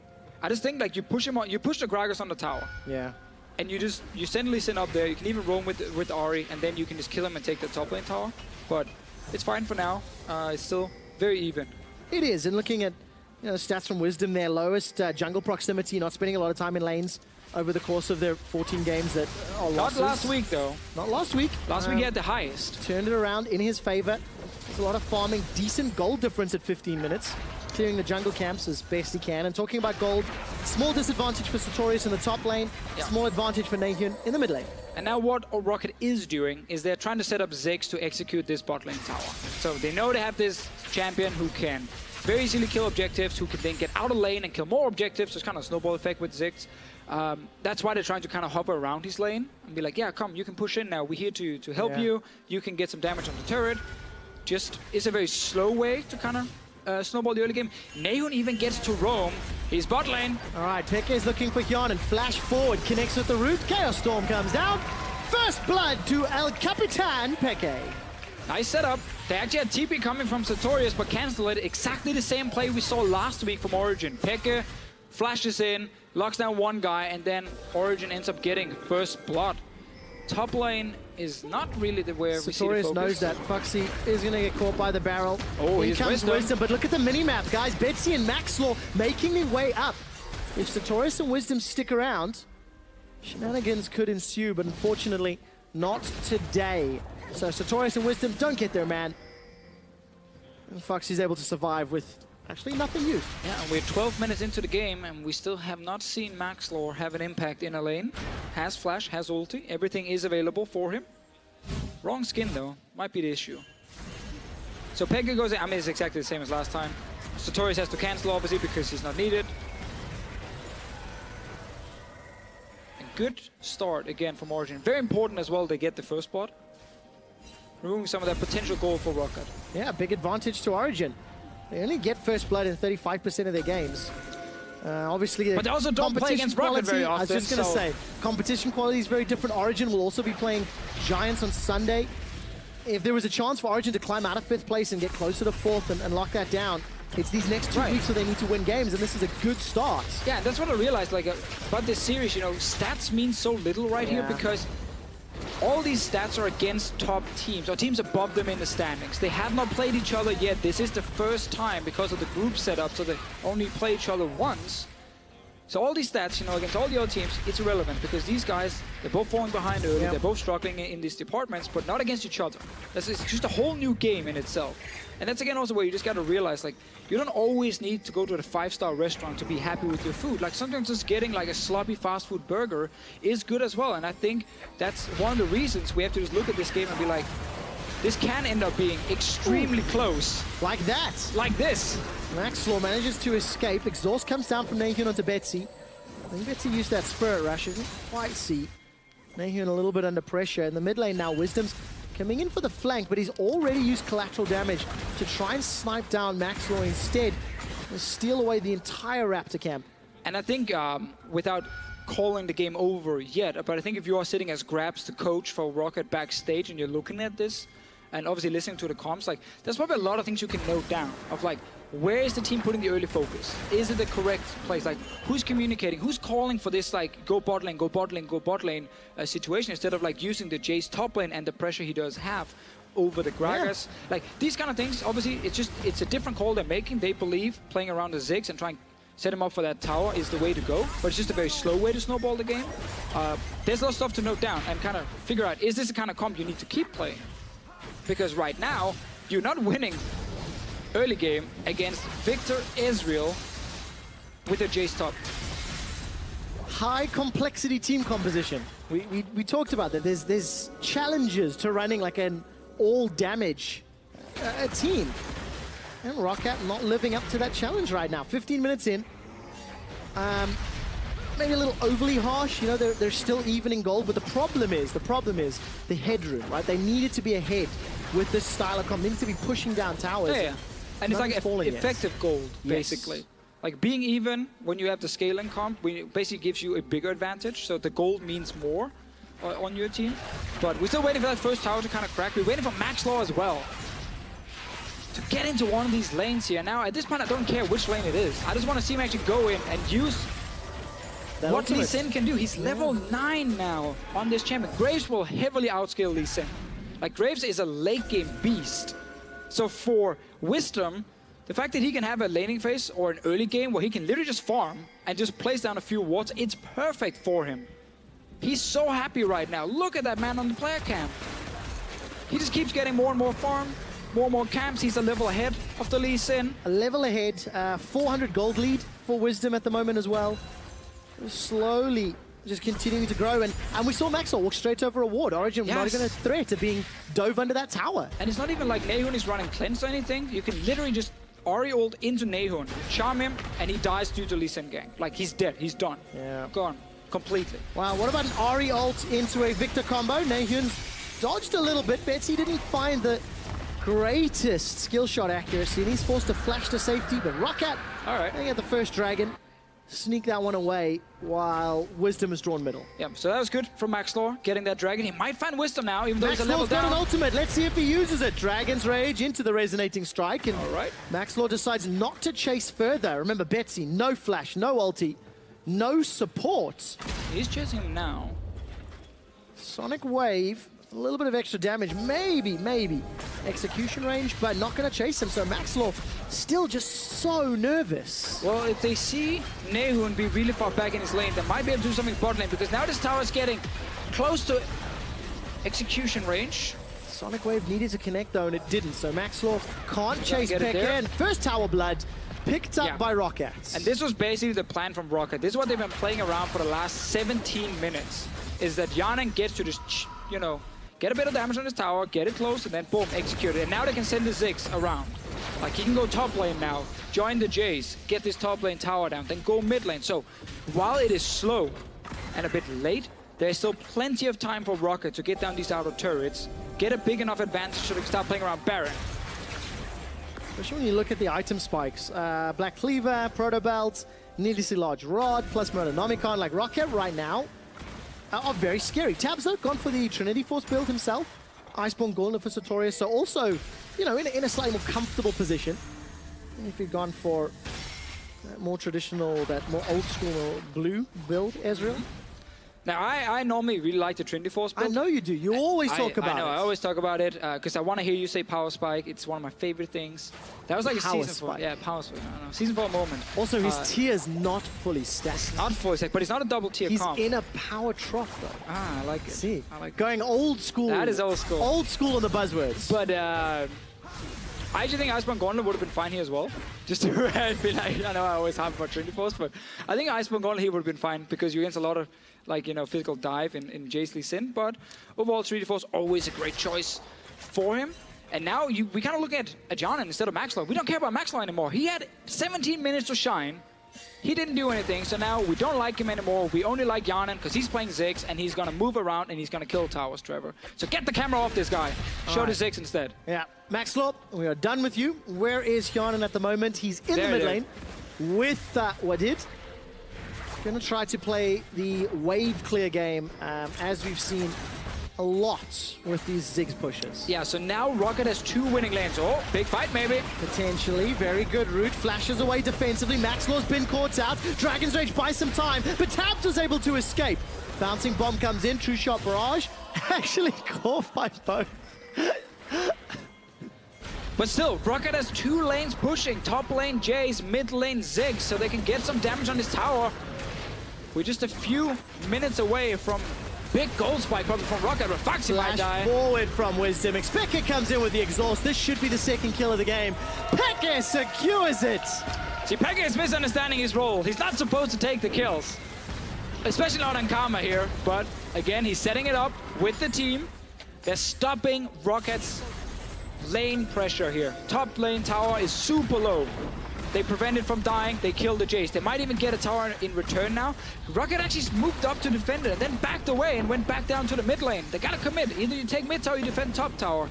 I just think like you push him on, you push the Gragas on the tower. Yeah. And you send Lee Sin up there. You can even roam with Ari, and then you can just kill him and take the top lane tower. But it's fine for now. It's still very even. It is, and looking at stats from Wisdom, their lowest jungle proximity, not spending a lot of time in lanes over the course of their 14 games that are losses. Not last week, though. Not last week. Last week he had the highest. Turned it around in his favor. There's a lot of farming, decent gold difference at 15 minutes. Clearing the jungle camps as best he can. And talking about gold, small disadvantage for Sartorius in the top lane, small advantage for Nahyun in the mid lane. And now what Roccat is doing is they're trying to set up Ziggs to execute this bot lane tower. So they know they have this champion who can very easily kill objectives, who can then get out of lane and kill more objectives. So it's kind of a snowball effect with Ziggs. That's why they're trying to kind of hover around his lane and be like, yeah, come, you can push in now. We're here to help you. You can get some damage on the turret. Just is a very slow way to kind of snowball the early game. Nahyun even gets to roam. He's bot lane. All right, Peke is looking for Hyun and flash forward, connects with the root. Chaos Storm comes down. First blood to El Capitan Peke. Nice setup. They actually had TP coming from Sartorius, but canceled it. Exactly the same play we saw last week from Origen. Peke flashes in, locks down one guy, and then Origen ends up getting first blood. Top lane is not really where we see the focus. Sartorius knows that Foxy is going to get caught by the barrel. Oh, here comes Wisdom, but look at the mini-map, guys. Betsy and Maxlow making their way up. If Sartorius and Wisdom stick around, shenanigans could ensue, but unfortunately not today. So Sartorius and Wisdom don't get their man. And Foxy's able to survive with actually nothing used. Yeah, and we're 12 minutes into the game, and we still have not seen Maxlow have an impact in a lane. Has flash, has ulti, everything is available for him. Wrong skin, though, might be the issue. So Peke goes in, I mean, it's exactly the same as last time. Sartorius has to cancel, obviously, because he's not needed. A good start, again, from Origen. Very important as well, they get the first spot. Removing some of that potential goal for Roccat. Yeah, big advantage to Origen. They only get first blood in 35% of their games. Obviously, but they also don't play against Roccat very often. I was just going to say, competition quality is very different. Origen will also be playing Giants on Sunday. If there was a chance for Origen to climb out of 5th place and get closer to 4th and lock that down, it's these next 2 weeks where they need to win games, and this is a good start. Yeah, that's what I realized. Like about this series, stats mean so little right here because all these stats are against top teams, or teams above them in the standings. They have not played each other yet. This is the first time because of the group setup, so they only play each other once. So all these stats, against all the other teams, it's irrelevant because these guys, they're both falling behind early, they're both struggling in these departments, but not against each other. It's just a whole new game in itself. And that's again also where you just got to realize, like, you don't always need to go to the 5-star restaurant to be happy with your food. Like, sometimes just getting like a sloppy fast food burger is good as well. And I think that's one of the reasons we have to just look at this game and be like, this can end up being extremely close. Like that. Like this. Maxlow manages to escape. Exhaust comes down from Nahyun onto Betsy. I think Betsy used that Spirit Rush. Didn't quite see Nahyun a little bit under pressure. In the mid lane now, Wisdom's coming in for the flank, but he's already used collateral damage to try and snipe down Maxlow instead. And steal away the entire Raptor camp. And I think without calling the game over yet, but I think if you are sitting as Grabs, the coach for Roccat backstage, and you're looking at this, and obviously listening to the comms, like there's probably a lot of things you can note down of like, where is the team putting the early focus? Is it the correct place? Like, who's communicating? Who's calling for this, like, go bot lane, go bot lane, go bot lane situation instead of, like, using the Jayce top lane and the pressure he does have over the Gragas? Yeah. Like, these kind of things, obviously, it's a different call they're making. They believe playing around the Ziggs and trying to set him up for that tower is the way to go, but it's just a very slow way to snowball the game. There's a lot of stuff to note down and kind of figure out, is this the kind of comp you need to keep playing? Because right now, you're not winning early game against Victor Ezreal with a Jayce top. High complexity team composition. We talked about that. There's challenges to running like an all damage team. And Roccat not living up to that challenge right now. 15 minutes in. Maybe a little overly harsh. You know, they're still even in gold, but the problem is the headroom, right? They needed to be ahead with this style of comp. They need to be pushing down towers. Yeah. And it's like effective gold, basically. Yes. Like being even when you have the scaling comp, basically gives you a bigger advantage. So the gold means more on your team. But we're still waiting for that first tower to kind of crack. We're waiting for Maxlaw as well to get into one of these lanes here. Now, at this point, I don't care which lane it is. I just want to see him actually go in and use what Lee Sin can do. He's level 9 now on this champion. Graves will heavily outscale Lee Sin. Like, Graves is a late game beast. So for Wisdom, the fact that he can have a laning phase or an early game where he can literally just farm and just place down a few wards, it's perfect for him. He's so happy right now. Look at that man on the player cam. He just keeps getting more and more farm, more and more camps. He's a level ahead of the Lee Sin. A level ahead, 400 gold lead for Wisdom at the moment as well. Slowly just continuing to grow, and we saw Maxwell walk straight over a ward. Origen not even a threat of being dove under that tower. And it's not even like Nahun is running cleanse or anything. You can literally just Ahri ult into Nahun, charm him, and he dies due to Lee Sin gang. Like, he's dead, he's done. Yeah. Gone, completely. Wow, what about an Ahri ult into a Victor combo? Nahun's dodged a little bit. Betsy didn't find the greatest skill shot accuracy, and he's forced to flash to safety, but Roccat, they get the first dragon. Sneak that one away while Wisdom is drawn middle. Yeah, so that was good from Maxlaw, getting that dragon. He might find Wisdom now, even though he's a level down. Maxlaw's got an ultimate. Let's see if he uses it. Dragon's Rage into the Resonating Strike. And Maxlaw decides not to chase further. Remember, Betsy, no flash, no ulti, no support. He's chasing him now. Sonic Wave, a little bit of extra damage, maybe execution range, but not going to chase him. So Maxlaw still just so nervous. Well, if they see Nahun be really far back in his lane, they might be able to do something bot lane, because now this tower is getting close to execution range. Sonic Wave needed to connect though, and it didn't. So Maxlaw can't chase Pekka, and first tower blood picked up by Roccat. And this was basically the plan from Roccat. This is what they've been playing around for the last 17 minutes, is that Yanan gets to just, you know, get a bit of damage on his tower, get it close, and then boom, execute it. And now they can send the Ziggs around. Like, he can go top lane now, join the Jayce, get this top lane tower down, then go mid lane. So while it is slow and a bit late, there's still plenty of time for Roccat to get down these outer turrets, get a big enough advantage so they can start playing around Baron. Especially when you look at the item spikes. Black Cleaver, Proto Belt, Needlessly Large Rod, plus Murdernomicon. Like, Roccat right now are very scary. Tabzo gone for the Trinity Force build himself. Iceborne Gauntlet for Sartorius, so also, you know, in a slightly more comfortable position. And if you've gone for that more traditional, that more old school blue build, Ezreal. Now, I normally really like the Trinity Force build. I know you do. You always talk about it. I know, I always talk about it, because I want to hear you say Power Spike. It's one of my favorite things. That was like a Season 4. Yeah, Power Spike. I don't know. Season 4 moment. Also, his tier's not fully stacked. Not fully stacked, but it's not a double tier comp. He's in a power trough, though. Ah, I like it. See, I like going old school. That is old school. Old school on the buzzwords. But I actually think Iceborne Gauntlet would have been fine here as well. Just to be like, I know I always have about Trinity Force, but I think Iceborne Gauntlet here would have been fine because you're against a lot of, like, you know, physical dive in Jayce Lee Sin. But overall, Trinity Force always a great choice for him. And now we kind of look at Ajanan instead of Maxlaw. We don't care about Maxlaw anymore. He had 17 minutes to shine. He didn't do anything, so now we don't like him anymore. We only like Yanan because he's playing Ziggs and he's going to move around and he's going to kill towers, Trevor. So get the camera off this guy. Show the Ziggs instead. Yeah. Maxlaw, we are done with you. Where is Yanan at the moment? He's in the mid lane with Wadid. Going to try to play the wave clear game, as we've seen a lot with these Ziggs pushes. Yeah, so now Roccat has 2 winning lanes. Oh, big fight maybe. Potentially, very good route. Flashes away defensively. Maxlaw's been caught out. Dragon's Rage buys some time, but Tabs was able to escape. Bouncing bomb comes in. True shot barrage. Actually caught by both. But still, Roccat has 2 lanes pushing. Top lane Jace, mid lane Ziggs, so they can get some damage on his tower. We're just a few minutes away from big gold spike probably from Roccat, but Foxy might die. Forward from Wisdom. Expected comes in with the exhaust. This should be the second kill of the game. Peke secures it. See, Peke is misunderstanding his role. He's not supposed to take the kills. Especially not on Karma here, but again, he's setting it up with the team. They're stopping Rockat's lane pressure here. Top lane tower is super low. They prevent it from dying, they kill the Jace. They might even get a tower in return now. Roccat actually moved up to defend it and then backed away and went back down to the mid lane. They gotta commit. Either you take mid tower, you defend top tower.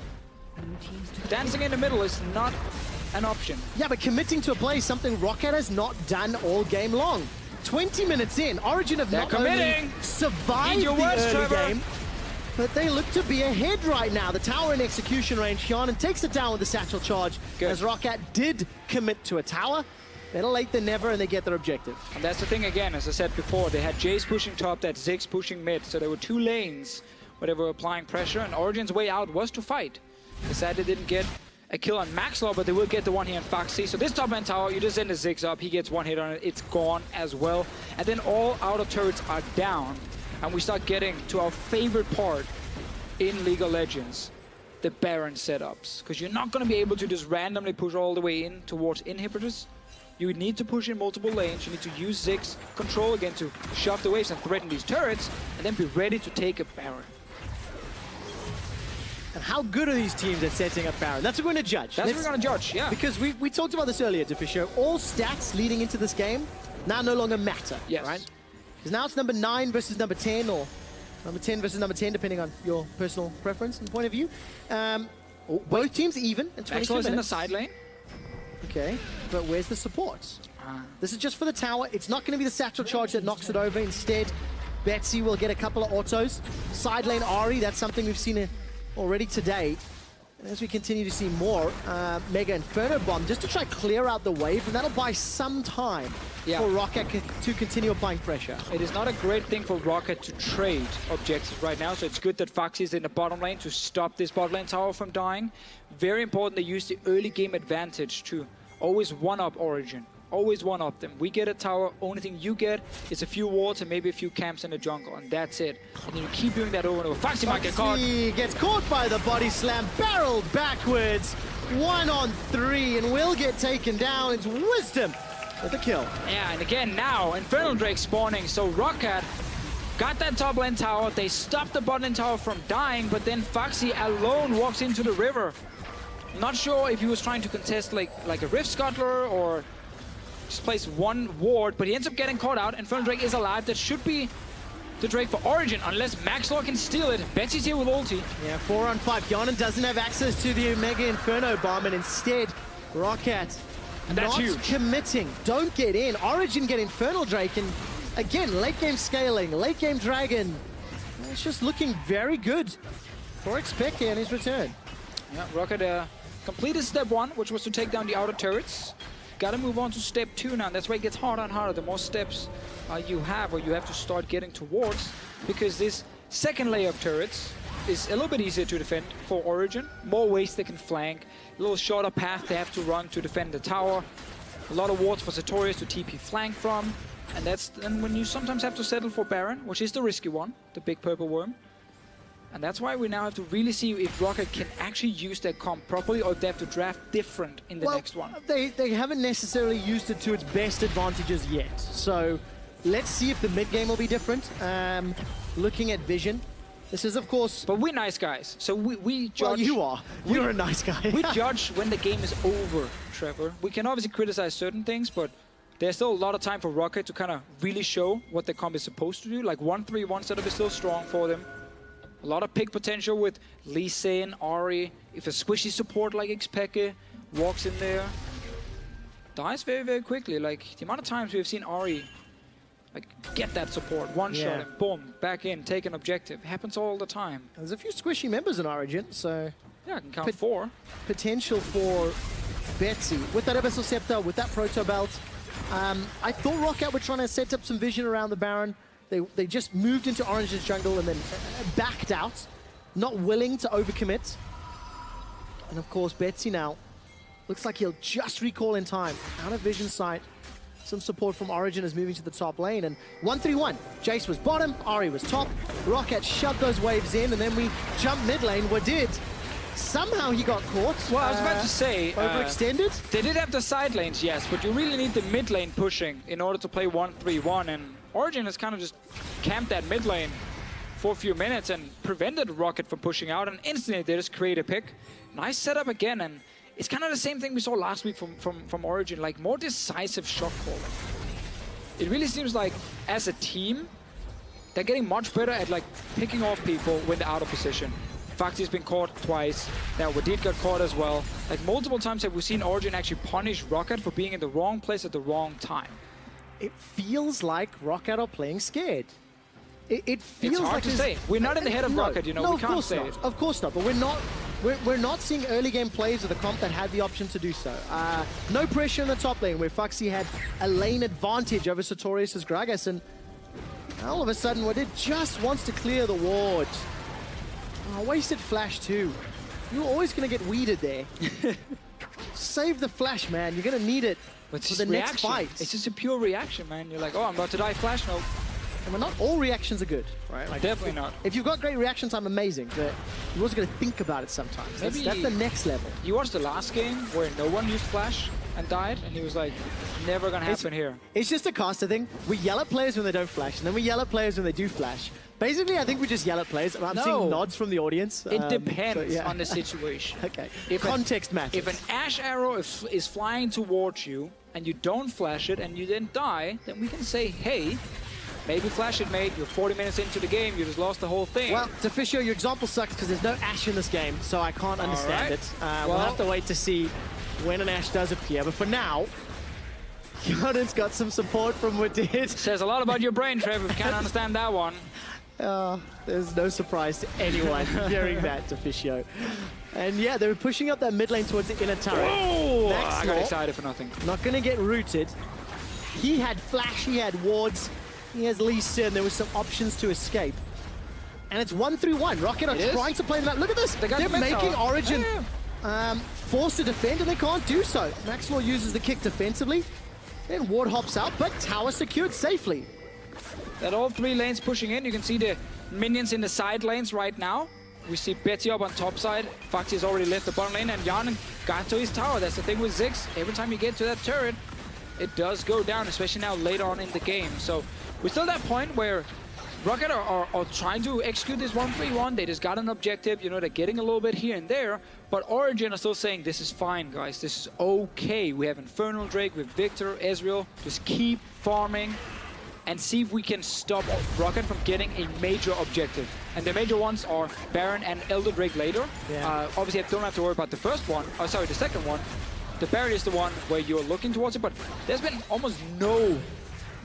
Dancing in the middle is not an option. Yeah, but committing to a play is something Roccat has not done all game long. 20 minutes in, Origen have not only survived the early game, but they look to be ahead right now. The tower in execution range. Hyanan takes it down with the satchel charge. Good. As Roccat did commit to a tower. Better late than never, and they get their objective. And that's the thing again, as I said before, they had Jace pushing top, that Ziggs pushing mid, so there were 2 lanes where they were applying pressure, and Origen's way out was to fight. They said they didn't get a kill on Maxlaw, but they will get the one here on Foxy. So this top lane tower, you just send the Ziggs up, he gets 1 hit on it, it's gone as well. And then all outer turrets are down, and we start getting to our favorite part in League of Legends, the Baron setups. Because you're not going to be able to just randomly push all the way in towards inhibitors. You need to push in multiple lanes, you need to use Ziggs control again to shove the waves and threaten these turrets, and then be ready to take a Baron. And how good are these teams at setting up Baron? That's what we're going to judge. That's what we're going to judge, yeah. Because we talked about this earlier, Defisho. All stats leading into this game now no longer matter, yes. Right? Because now it's number 9 versus number 10, or number 10 versus number 10, depending on your personal preference and point of view. Both teams even in 22 minutes. in the side lane. Okay, but where's the support? This is just for the tower. It's not going to be the satchel charge that knocks it over. Instead, Betsy will get a couple of autos. Side lane Ari, that's something we've seen already today. And as we continue to see more, Mega Inferno Bomb, just to try clear out the wave, and that'll buy some time for Roccat to continue applying pressure. It is not a great thing for Roccat to trade objectives right now, so it's good that Foxy's in the bottom lane to stop this bot lane tower from dying. Very important they use the early game advantage to always one-up Origen. Always one-up them. We get a tower, only thing you get is a few wards and maybe a few camps in the jungle, and that's it. And then you keep doing that over and over. Foxy might get caught. He gets caught by the body slam, barreled backwards. 1 on 3, and will get taken down. It's Wisdom with the kill. Yeah, and again now, Infernal Drake spawning, so Roccat got that top lane tower. They stopped the bot lane tower from dying, but then Foxy alone walks into the river. Not sure if he was trying to contest like a Rift Scuttler or just place 1 ward, but he ends up getting caught out. Infernal Drake is alive. That should be the Drake for Origen, unless Maxlaw can steal it. Betsy's here with ulti. Yeah, 4 on 5. Hyanan doesn't have access to the Mega Inferno Bomb, and instead, Roccat not committing. Don't get in. Origen get Infernal Drake, and again, late game scaling, late game Dragon. It's just looking very good for Xpeke and his return. Yeah, Roccat completed step 1, which was to take down the outer turrets. Got to move on to step 2 now. That's why it gets harder and harder the more steps you have, or you have to start getting towards, because this second layer of turrets is a little bit easier to defend for Origen. More ways they can flank, a little shorter path they have to run to defend the tower. A lot of wards for Sartorius to TP flank from, and that's then when you sometimes have to settle for Baron, which is the risky one, the big purple worm. And that's why we now have to really see if Roccat can actually use their comp properly, or if they have to draft different in the next one. They haven't necessarily used it to its best advantages yet. So let's see if the mid game will be different. Looking at Vision, this is of course... But we're nice guys, so we judge... Well, you are. You're a nice guy. We judge when the game is over, Trevor. We can obviously criticize certain things, but there's still a lot of time for Roccat to kind of really show what the comp is supposed to do. Like 1-3-1 setup is still strong for them. A lot of pick potential with Lee Sin, Ari. If a squishy support like Xpeke walks in there, dies very, very quickly. Like the amount of times we've seen Ari Like, get that support. One shot and boom, back in, take an objective. Happens all the time. There's a few squishy members in Origin, so... Yeah, I can count 4. Potential for Betsy. With that Abyssal Scepter, with that Proto Belt. I thought Roccat were trying to set up some vision around the Baron. They just moved into Origen's jungle and then backed out. Not willing to overcommit. And of course, Betsy now looks like he'll just recall in time. Out of vision sight. Some support from Origen is moving to the top lane. And 1-3-1. Jace was bottom, Ari was top. Roccat shoved those waves in, and then we jumped mid lane. We did. Somehow he got caught. Well, I was about to say... overextended? They did have the side lanes, yes, but you really need the mid lane pushing in order to play 1-3-1. And Origen has kind of just camped that mid lane for a few minutes and prevented Roccat from pushing out. And instantly they just create a pick. Nice setup again. And it's kind of the same thing we saw last week from Origen, like more decisive shot calling. It really seems like as a team, they're getting much better at like picking off people when they're out of position. Foxy's been caught twice. Now Wadid got caught as well. Like multiple times have we seen Origen actually punish Roccat for being in the wrong place at the wrong time. It feels like Roccat are playing scared. It feels it's hard like to say. We're not in the head of Roccat, you know. No, we can't say it. Of course not. But we're not seeing early game plays of the comp that had the option to do so. No pressure in the top lane where Foxy had a lane advantage over Sartorius' Gragas, and all of a sudden Wadid just wants to clear the ward. Oh, wasted flash too. You're always going to get weeded there. Save the flash, man. You're going to need it for the next fight. It's just a pure reaction, man. You're like, oh, I'm about to die. Flash, no. And not all reactions are good, right? Like, definitely not. If you've got great reaction time, amazing. But you're also going to think about it sometimes. That's the next level. You watched the last game where no one used flash and died, and he was like, never going to happen here. It's just a caster thing. We yell at players when they don't flash, and then we yell at players when they do flash. Basically, I think we just yell at players. I'm seeing nods from the audience. It depends on the situation. Okay. If context matters. If an Ash arrow is flying towards you, and you don't flash it, and you then die, then we can say, hey, maybe flash it, mate. You're 40 minutes into the game. You just lost the whole thing. Well, Deficio, your example sucks because there's no Ash in this game, so I can't understand it. We'll have to wait to see when an Ash does appear. But for now, Jordan's got some support from Wadid. Says a lot about your brain, Trev, if you can't understand that one. There's no surprise to anyone hearing that, Deficio. And yeah, they were pushing up that mid lane towards the inner turret. Oh, I got excited for nothing. Not going to get rooted. He had flash, he had wards, he has Lee Sin. There were some options to escape. And it's 1-3-1. Roccat are trying to play them out. Look at this. They're making Origen forced to defend, and they can't do so. Maxwell uses the kick defensively. Then Ward hops out, but tower secured safely. That all 3 lanes pushing in. You can see the minions in the side lanes right now. We see Betsy up on top side. Foxy's already left the bottom lane, and Jan got to his tower. That's the thing with Ziggs. Every time you get to that turret, it does go down, especially now later on in the game. So we're still at that point where Roccat are trying to execute this 1-3-1. They just got an objective. You know, they're getting a little bit here and there. But Origen are still saying, this is fine, guys. This is okay. We have Infernal Drake with Victor, Ezreal. Just keep farming and see if we can stop Roccat from getting a major objective. And the major ones are Baron and Elder Drake later. Yeah. Obviously, I don't have to worry about the first one. Oh, sorry, the second one. The Baron is the one where you're looking towards it, but there's been almost no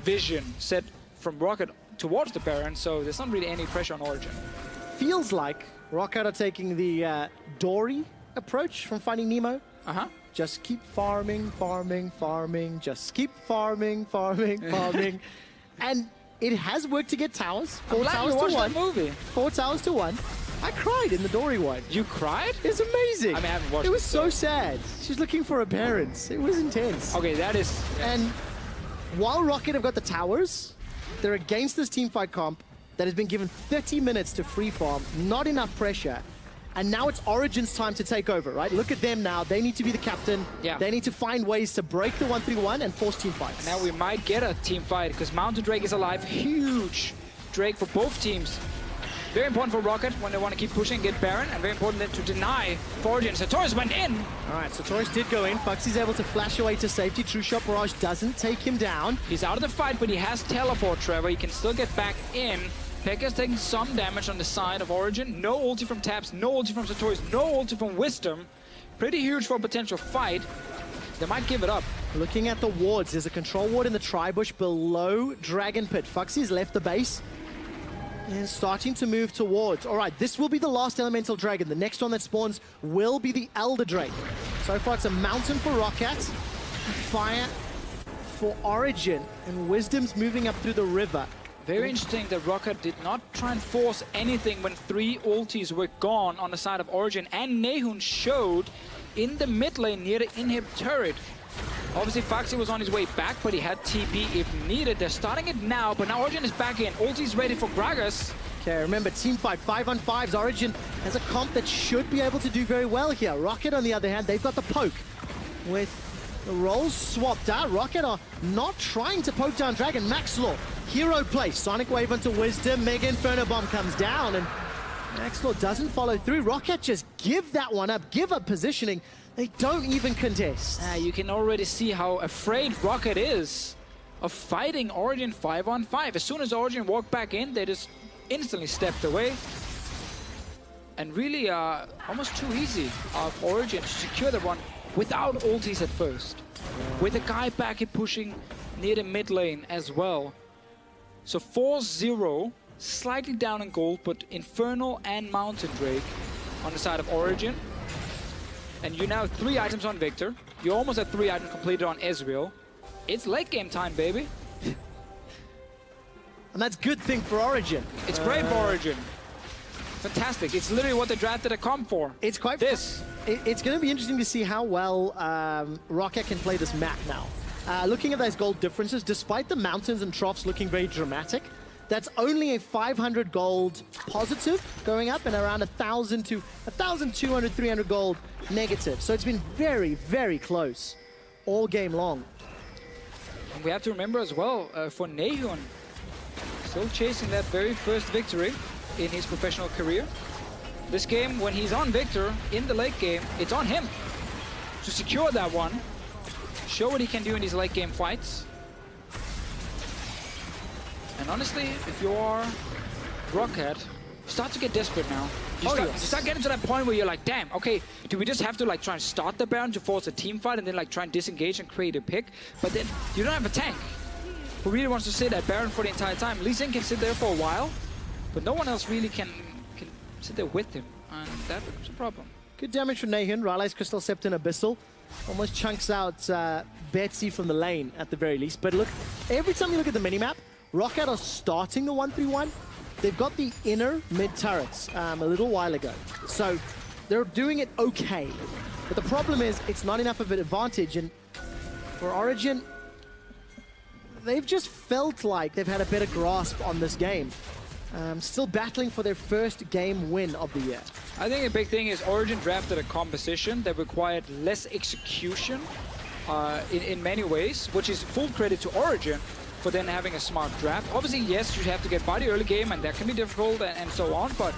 vision set from Roccat towards the Baron, so there's not really any pressure on Origen. Feels like Roccat are taking the Dory approach from Finding Nemo. Just keep farming, farming, farming. Just keep farming, farming, farming. And it has worked to get towers. 4 towers to 1. Movie. 4 towers to 1. I cried in the Dory one. You cried? It's amazing. I mean, I haven't watched it. It was so sad. She's looking for her parents. It was intense. Okay, that is... And while Roccat have got the towers, they're against this teamfight comp that has been given 30 minutes to free farm, not enough pressure. And now it's Origen's time to take over, right? Look at them now. They need to be the captain. Yeah. They need to find ways to break the 1-3-1 and force team fights. Now we might get a team fight because Mountain Drake is alive. Huge Drake for both teams. Very important for Roccat when they want to keep pushing, get Baron, and very important then to deny Origen. Sartorius went in. All right, Sartorius did go in. Foxy's able to flash away to safety. True Shot Barrage doesn't take him down. He's out of the fight, but he has teleport, Trevor. He can still get back in. Pekka's taking some damage on the side of Origen. No ulti from Taps, no ulti from Sartorius, no ulti from Wisdom. Pretty huge for a potential fight. They might give it up. Looking at the wards, there's a control ward in the tri-bush below Dragon Pit. Foxy's left the base and starting to move towards. All right, this will be the last elemental dragon. The next one that spawns will be the Elder Drake. So far, it's a mountain for Roccat, fire for Origen, and Wisdom's moving up through the river. Very interesting that Roccat did not try and force anything when 3 ultis were gone on the side of Origen, and Nehun showed in the mid lane near the inhib turret. Obviously, Foxy was on his way back, but he had TP if needed. They're starting it now, but now Origen is back in. Ulti's ready for Gragas. Okay, remember, team fight, 5-on-5s. Origen has a comp that should be able to do very well here. Roccat, on the other hand, they've got the poke. With the roles swapped out, Roccat are not trying to poke down Dragon. Max Law, hero play. Sonic Wave onto Wisdom. Mega Inferno Bomb comes down, and Max Law doesn't follow through. Roccat just give that one up, give up positioning. They don't even contest. You can already see how afraid Roccat is of fighting Origen 5-on-5. As soon as Origen walked back in, they just instantly stepped away. And really almost too easy of Origen to secure the one without ultis at first. With a guy back and pushing near the mid lane as well. So 4-0, slightly down in gold, but Infernal and Mountain Drake on the side of Origen. And you now have 3 items on Victor. You almost have 3 items completed on Ezreal. It's late game time, baby. And that's a good thing for Origen. It's great for Origen. Fantastic. It's literally what they drafted a comp for. It's quite... It's going to be interesting to see how well Roccat can play this map now. Looking at those gold differences, despite the mountains and troughs looking very dramatic, that's only a 500 gold positive going up and around 1,000 to 1,200, 300 gold negative. So it's been very, very close all game long. And we have to remember as well, for Nehun, still chasing that very first victory in his professional career. This game, when he's on Victor in the late game, it's on him to secure that one, show what he can do in these late game fights. And honestly, if you are Roccat, you start to get desperate now. You start getting to that point where you're like, damn, okay, do we just have to like try and start the Baron to force a team fight and then like try and disengage and create a pick? But then you don't have a tank who really wants to sit at Baron for the entire time. Lee Sin can sit there for a while, but no one else really can sit there with him, and that's a problem. Good damage from Nehun. Raleig's Crystal Scepter and Abyssal almost chunks out Betsy from the lane at the very least. But look, every time you look at the minimap, Roccat are starting the 1-3-1. They've got the inner mid turrets a little while ago. So they're doing it okay. But the problem is it's not enough of an advantage. And for Origen, they've just felt like they've had a better grasp on this game. Still battling for their first game win of the year. I think a big thing is Origen drafted a composition that required less execution in many ways, which is full credit to Origen for then having a smart draft. Obviously, yes, you have to get body early game, and that can be difficult and so on, but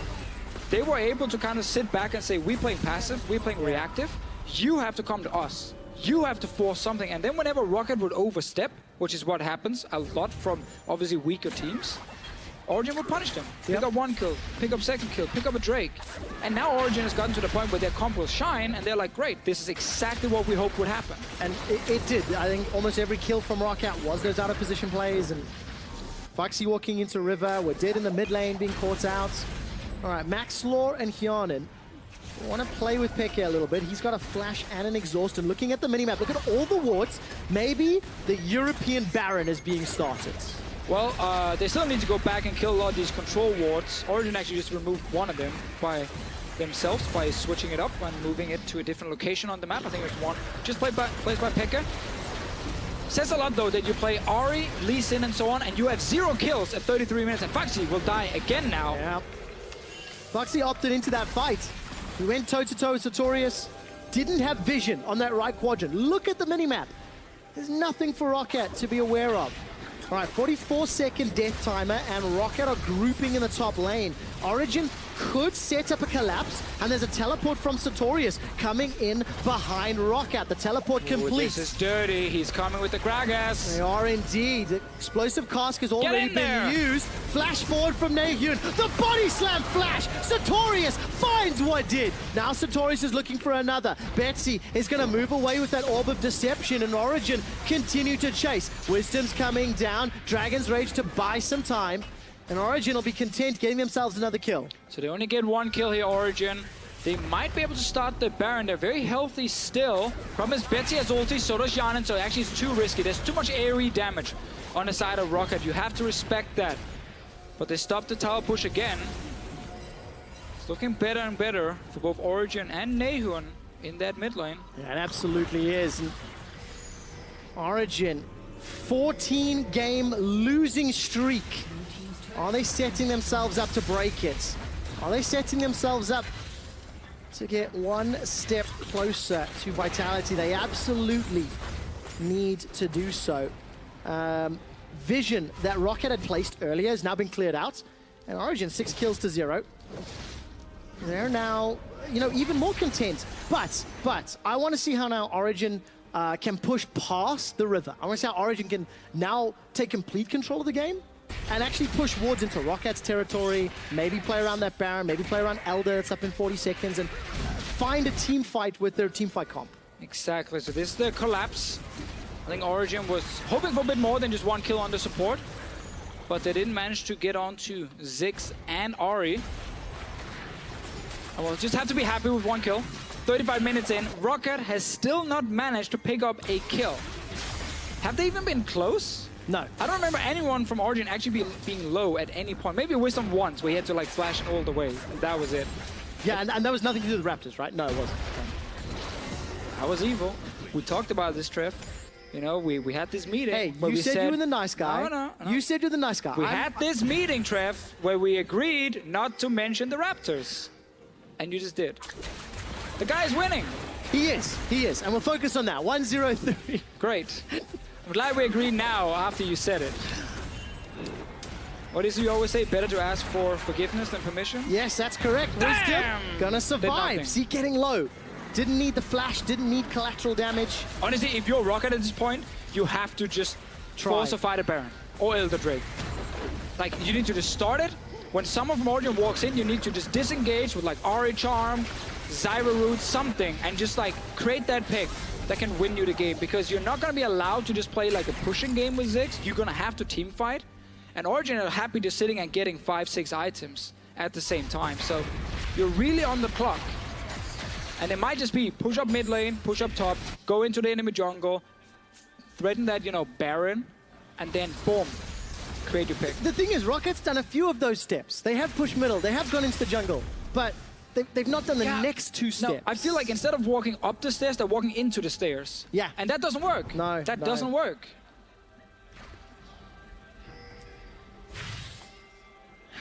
they were able to kind of sit back and say, we're playing passive, we're playing reactive, you have to come to us. You have to force something, and then whenever Roccat would overstep, which is what happens a lot from obviously weaker teams, Origen would punish them. Pick up 1 kill, pick up 2nd kill, pick up a Drake. And now Origen has gotten to the point where their comp will shine, and they're like, great, this is exactly what we hoped would happen. And it did. I think almost every kill from Roccat was those out of position plays, and Foxy walking into River, we're dead in the mid lane being caught out. All right, Max Law and Hyanin want to play with Peke a little bit. He's got a flash and an exhaust, and looking at the minimap, look at all the wards. Maybe the European Baron is being started. Well, they still need to go back and kill a lot of these control wards. Origen actually just removed one of them by themselves by switching it up and moving it to a different location on the map. I think it's one. Just placed by Pekka. Says a lot, though, that you play Ahri, Lee Sin, and so on, and you have 0 kills at 33 minutes, and Foxy will die again now. Yeah. Foxy opted into that fight. He went toe-to-toe with Sartorius. Didn't have vision on that right quadrant. Look at the minimap. There's nothing for Roccat to be aware of. All right, 44-second death timer, and Roccat are grouping in the top lane. Origen could set up a collapse, and there's a teleport from Sartorius coming in behind Roccat. The teleport complete. This is dirty. He's coming with the Gragas. They are indeed. The explosive cask has already been used. Flash forward from Nahyun. The body slam flash. Sartorius finds what did. Now Sartorius is looking for another. Betsy is going to move away with that orb of deception, and Origen continue to chase. Wisdom's coming down. Dragon's Rage to buy some time. And Origen will be content getting themselves another kill. So they only get one kill here, Origen. They might be able to start the Baron. They're very healthy still. Problem is Betsy has ulti, so does Yanin, so actually it's too risky. There's too much AoE damage on the side of Roccat. You have to respect that. But they stopped the tower push again. It's looking better and better for both Origen and Nahyun in that mid lane. Yeah, it absolutely is. And Origen, 14-game losing streak. Are they setting themselves up to break it? Are they setting themselves up to get one step closer to Vitality? They absolutely need to do so. Vision that Roccat had placed earlier has now been cleared out. And Origen, 6 kills to 0. They're now, you know, even more content. But I want to see how now Origen can push past the river. I want to see how Origen can now take complete control of the game and actually push wards into Rockat's territory, maybe play around that Baron, maybe play around Elder that's up in 40 seconds, and find a team fight with their team fight comp. Exactly, so this is the collapse. I think Origen was hoping for a bit more than just one kill on the support, but they didn't manage to get onto Ziggs and Ari. And we'll just have to be happy with one kill. 35 minutes in, Roccat has still not managed to pick up a kill. Have they even been close? No. I don't remember anyone from Origen actually being low at any point. Maybe Wisdom once, where he had to like flash all the way. And that was it. Yeah, and that was nothing to do with the Raptors, right? No, it wasn't. That was evil. We talked about this, Trev. You know, we had this meeting. Hey, where you we said you were the nice guy. No. You said you're the nice guy. We had this meeting, Trev, where we agreed not to mention the Raptors. And you just did. The guy's winning. He is. And we'll focus on that. 1-0-3. Great. I'm glad we agree now after you said it. What is it you always say? Better to ask for forgiveness than permission? Yes, that's correct. Wisdom gonna survive. See, getting low. Didn't need the flash, didn't need collateral damage. Honestly, if you're Roccat at this point, you have to just falsify the Baron or Elder Drake. Like, you need to just start it. When someone from Origen walks in, you need to just disengage with like Ari Charm, Zyra Root, something, and just like create that pick that can win you the game, because you're not going to be allowed to just play like a pushing game with Ziggs. You're going to have to team fight. And Origen are happy just sitting and getting 5-6 items at the same time. So you're really on the clock. And it might just be push up mid lane, push up top, go into the enemy jungle, threaten that, you know, Baron, and then boom, create your pick. The thing is, Rocket's done a few of those steps. They have pushed middle, they have gone into the jungle, but they've not done the next two steps. No, I feel like instead of walking up the stairs, they're walking into the stairs. Yeah. And that doesn't work. No. That doesn't work.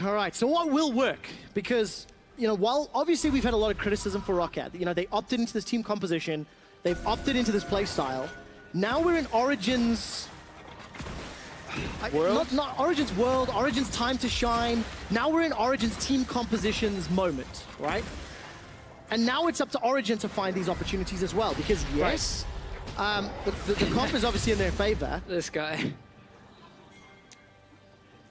All right, so what will work? Because, you know, while obviously we've had a lot of criticism for Roccat, you know, they opted into this team composition, they've opted into this play style. Now we're in Origen's world? Not Origen's world, Origen's time to shine. Now we're in Origen's team compositions moment, right? And now it's up to Origen to find these opportunities as well, because yes, the comp is obviously in their favor. This guy.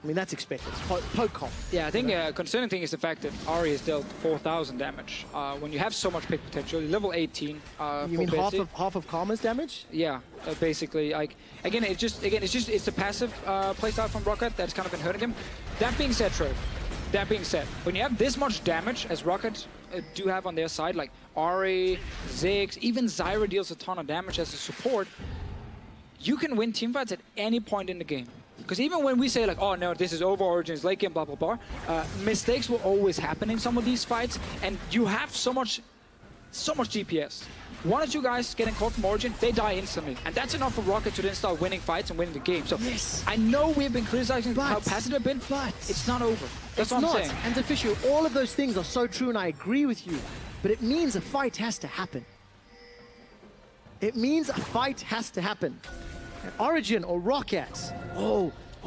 I mean, that's expected. It's poke comp. Yeah, I think concerning thing is the fact that Ari has dealt 4,000 damage. When you have so much pick potential, level 18. You mean half of Karma's damage? Yeah, basically. Like it's the passive playstyle from Roccat that's kind of been hurting him. That being said, Trev, when you have this much damage as Roccat do have on their side, like Ari, Ziggs, even Zyra deals a ton of damage as a support, you can win teamfights at any point in the game. Because even when we say like, oh no, this is over, Origen's late game, blah, blah, blah, mistakes will always happen in some of these fights, and you have so much DPS. One or two guys getting caught from Origen, they die instantly. And that's enough for Roccat to then start winning fights and winning the game. So yes. I know we've been criticizing how passive they've been, but it's not over. That's what I'm saying. And Official, all of those things are so true, and I agree with you. But it means a fight has to happen. It means a fight has to happen. And Origen or Roccat,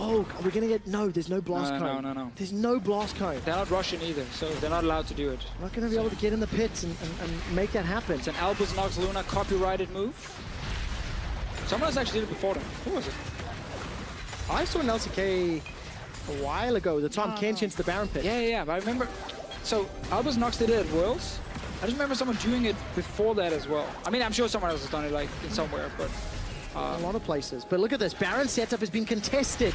Oh, are we gonna get? No, there's no blast cone. No. There's no blast cone. They're not Russian either, so they're not allowed to do it. We're not gonna be able to get in the pits and make that happen. It's an Albus Nox Luna copyrighted move. Someone else actually did it before them. Who was it? I saw an LCK a while ago. The time Kench into the Baron pit. Yeah. But I remember. So Albus Nox did it at Worlds. I just remember someone doing it before that as well. I mean, I'm sure someone else has done it like in somewhere, but. A lot of places. But look at this. Baron setup has been contested.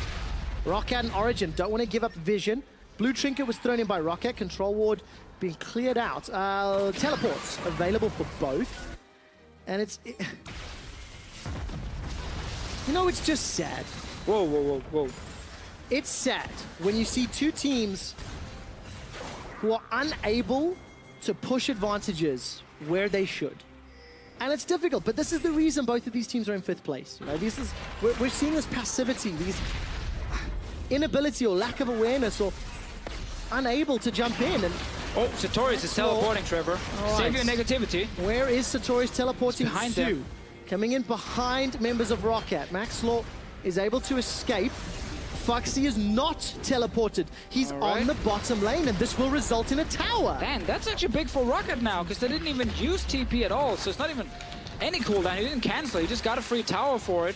Roccat and Origen don't want to give up vision. Blue Trinket was thrown in by Roccat. Control ward being cleared out. Teleports available for both. And it's... You know, it's just sad. Whoa. It's sad when you see two teams who are unable to push advantages where they should. And it's difficult, but this is the reason both of these teams are in 5th place. You know, we're seeing this passivity, these inability or lack of awareness or unable to jump in. And oh, Sartorius is teleporting, Trevor. Save your negativity. Where is Sartorius teleporting behind to? them. Coming in behind members of Roccat. Max Law is able to escape. Foxy is not teleported. He's on the bottom lane, and this will result in a tower. Man, that's actually big for Roccat now, because they didn't even use TP at all, so it's not even any cooldown. He didn't cancel, he just got a free tower for it.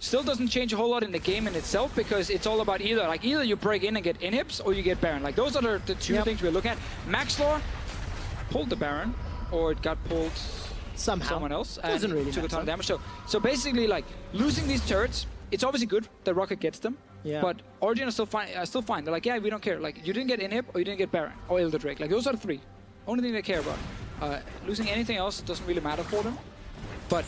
Still doesn't change a whole lot in the game in itself, because it's all about either you break in and get inhibs, or you get Baron. Like, those are the two things we're looking at. Maxlor pulled the Baron, or it got pulled somehow. Someone else, Doesn't really took a ton of matter. damage. So basically, like, losing these turrets, it's obviously good that Roccat gets them, but Origen is still fine. They're like, yeah, we don't care. Like, you didn't get inhib, or you didn't get Baron, or Elder Drake. Like, those are the 3. Only thing they care about. Losing anything else doesn't really matter for them. But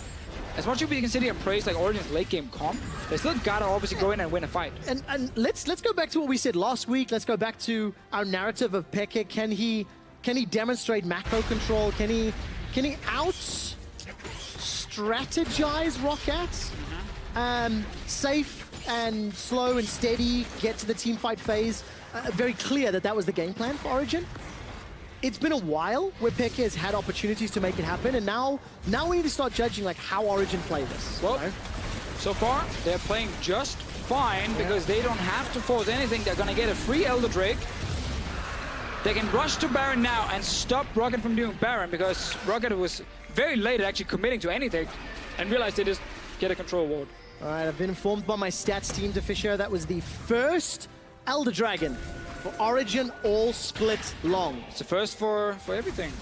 as much as we can sit here and praise like Origen's late game comp, they still gotta obviously go in and win a fight. And let's go back to what we said last week. Let's go back to our narrative of Peke. Can he demonstrate macro control? Can he out strategize Roccat? Safe and slow and steady, get to the team fight phase. Very clear that was the game plan for Origen. It's been a while where Peke has had opportunities to make it happen, and now we need to start judging like how Origen play this. Well, so far they're playing just fine because they don't have to force anything. They're gonna get a free Elder Drake. They can rush to Baron now and stop Roccat from doing Baron, because Roccat was very late at actually committing to anything and realized they just get a control ward. All right, I've been informed by my stats team, Fisher, that was the first Elder Dragon for Origen, all split long. It's the first for everything.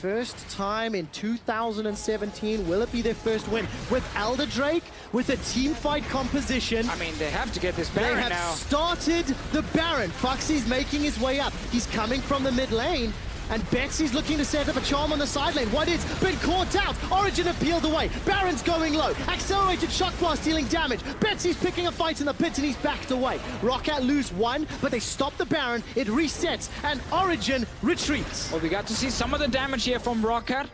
First time in 2017. Will it be their first win? With Elder Drake, with a team fight composition. I mean, they have to get this Baron now. They have started the Baron. Foxy's making his way up. He's coming from the mid lane. And Betsy's looking to set up a charm on the side lane. What is? Been caught out. Origen have peeled away. Baron's going low. Accelerated shock blast dealing damage. Betsy's picking a fight in the pit and he's backed away. Roccat lose 1, but they stop the Baron. It resets and Origen retreats. Well, we got to see some of the damage here from Roccat.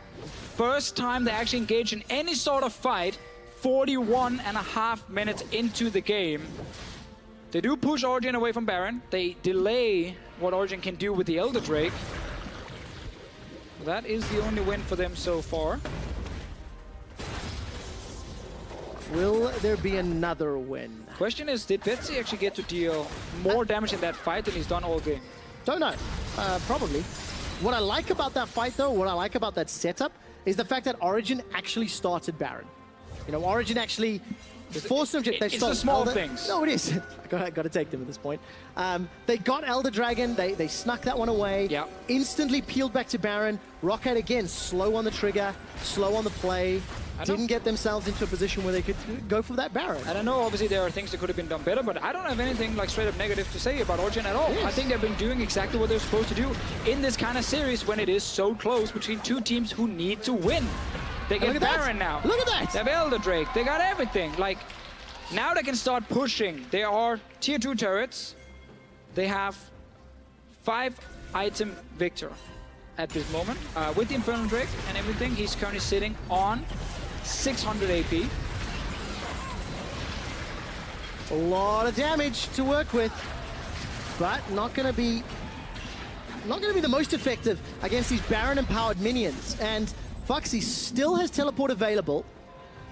First time they actually engage in any sort of fight. 41.5 minutes into the game. They do push Origen away from Baron. They delay what Origen can do with the Elder Drake. That is the only win for them so far. Will there be another win? Question is, did Betsy actually get to deal more damage in that fight than he's done all game? Don't know. Probably. What I like about that fight, though, what I like about that setup, is the fact that Origen actually started Baron. You know, Origen actually forced them to... It's the small things. No, it is. I got to take them at this point. They got Elder Dragon. They snuck that one away. Yeah. Instantly peeled back to Baron. Roccat again, slow on the trigger, slow on the play. Didn't get themselves into a position where they could go for that Baron. I don't know, obviously there are things that could have been done better, but I don't have anything like straight up negative to say about Origen at all. Yes. I think they've been doing exactly what they're supposed to do in this kind of series when it is so close between two teams who need to win. They get Baron now. Look at that! They have Elder Drake. They got everything. Like, now they can start pushing. There are tier 2 turrets. They have 5-item Victor at this moment. With the Infernal Drake and everything, he's currently sitting on 600 AP. A lot of damage to work with, but not going to be the most effective against these Baron empowered minions. And Foxy still has teleport available.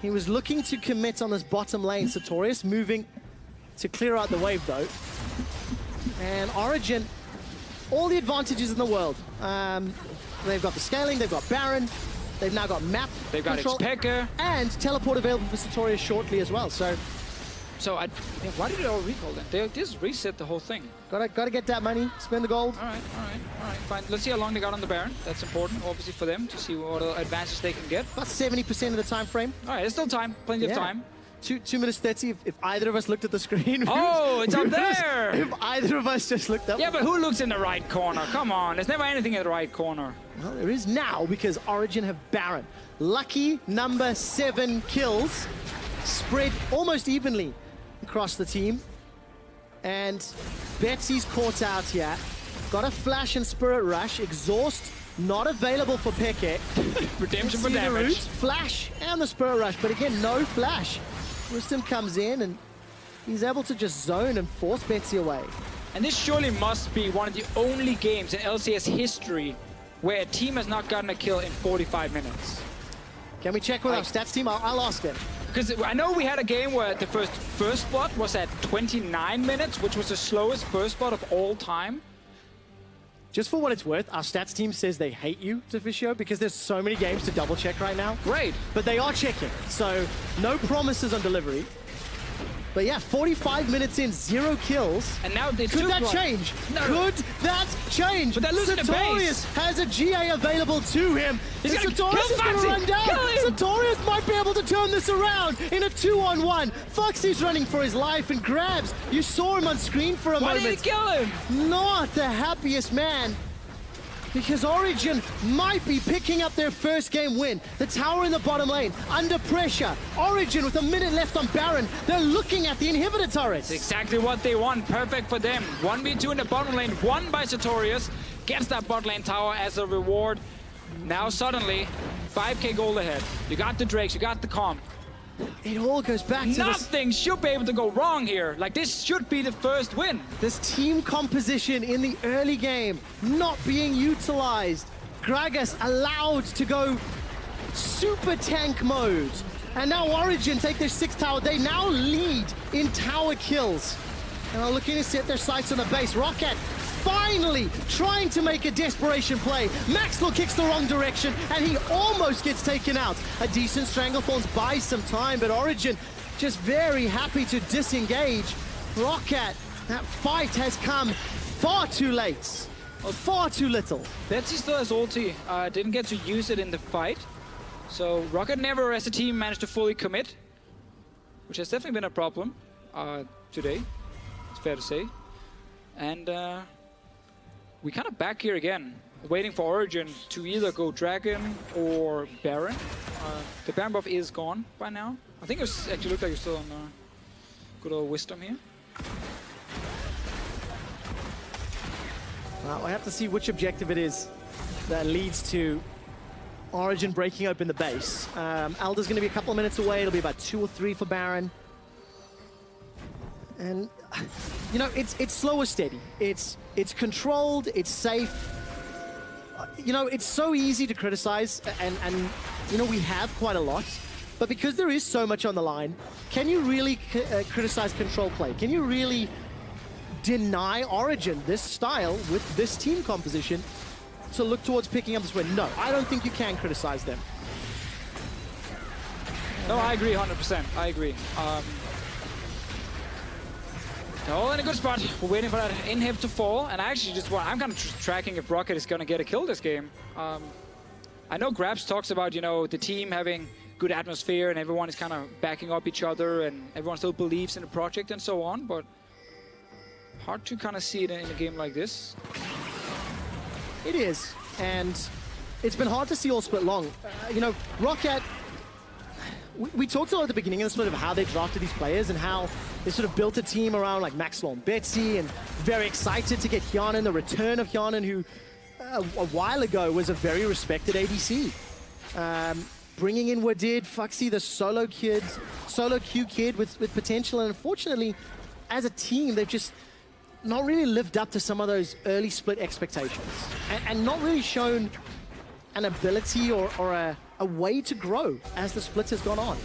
He was looking to commit on this bottom lane. Sartorius moving to clear out the wave, though. And Origen, all the advantages in the world. They've got the scaling, they've got Baron, they've now got map They've got control, X-Pecker. and teleport available for Sartorius shortly as well. So Why did it all recall then? They just reset the whole thing. gotta get that money, spend the gold. All right, fine. Let's see how long they got on the Baron. That's important, obviously, for them to see what advantage they can get. About 70% of the time frame. All right, there's still time, plenty of Yeah. time. 2 minutes 30 if either of us looked at the screen. Oh, it's up there! If either of us just looked up. Yeah, but who looks in the right corner? Come on, there's never anything in the right corner. Well, there is now because Origen have Baron. Lucky number 7 kills, spread almost evenly across the team. And Betsy's caught out here. Got a flash and Spirit Rush. Exhaust not available for Peke. Redemption for See the damage. roots, flash and the Spirit Rush, but again, no flash. Wisdom comes in and he's able to just zone and force Betsy away. And this surely must be one of the only games in LCS history where a team has not gotten a kill in 45 minutes. Can we check with our stats team? I'll ask them. Because I know we had a game where the first blood was at 29 minutes, which was the slowest first blood of all time. Just for what it's worth, our stats team says they hate you, Deficio, because there's so many games to double check right now. Great. But they are checking, so no promises on delivery. But yeah, 45 minutes in, 0 kills. And now they Could that change? No. Could that change? But they're losing the Sartorius base. has a GA available to him. He's And gonna Sartorius kill is going to Foxy. run down. Kill him. Sartorius might be able to turn this around in a 2-on-1. Foxy's running for his life and grabs. You saw him on screen for a Why moment. did he kill him? Not the happiest man. Because Origen might be picking up their first game win. The tower in the bottom lane, under pressure. Origen with a minute left on Baron. They're looking at the inhibitor turrets. It's exactly what they want. Perfect for them. 1v2 in the bottom lane, won by Sartorius. Gets that bot lane tower as a reward. Now suddenly, 5k gold ahead. You got the Drakes, you got the comp. It all goes back to Nothing should be able to go wrong here. Like, this should be the first win. this team composition in the early game not being utilized. Gragas allowed to go super tank mode. And now Origen take their 6th tower. They now lead in tower kills. And are looking to set their sights on the base. Roccat finally trying to make a desperation play. Maxwell kicks the wrong direction and he almost gets taken out. A decent Stranglethorns buys some time, but Origen just very happy to disengage. Roccat, that fight has come far too late. Or far too little. Betsy still has ulti. Didn't get to use it in the fight. So Roccat never, as a team, managed to fully commit, which has definitely been a problem today. It's fair to say. And we kind of back here again, waiting for Origen to either go Dragon or Baron. The Baron buff is gone by now. I think it actually looked like it's still on good old Wisdom here. Well, I have to see which objective it is that leads to Origen breaking open the base. Elder's going to be a couple of minutes away. It'll be about 2 or 3 for Baron. And, you know, it's slow or steady. It's controlled, it's safe. You know, it's so easy to criticize, and you know, we have quite a lot. But because there is so much on the line, can you really criticize control play? Can you really deny Origen this style with this team composition to look towards picking up this win? No, I don't think you can criticize them. No, I agree 100%. I agree. All in a good spot. We're waiting for that inhib to fall, and I actually just want. I'm kind of tracking if Roccat is gonna get a kill this game. I know Grabs talks about, you know, the team having good atmosphere and everyone is kind of backing up each other and everyone still believes in the project and so on, but hard to kind of see it in a game like this. It is, and it's been hard to see all split long. You know, Roccat, we talked a lot at the beginning of the split of how they drafted these players and how they sort of built a team around like Maxwell and Betsy, and very excited to get Hyanan, the return of Hyanan, who a while ago was a very respected ADC. Bringing in Wadid, Foxy, the solo queue kid with potential, and unfortunately, as a team, they've just not really lived up to some of those early split expectations, and not really shown an ability or a way to grow as the split has gone on.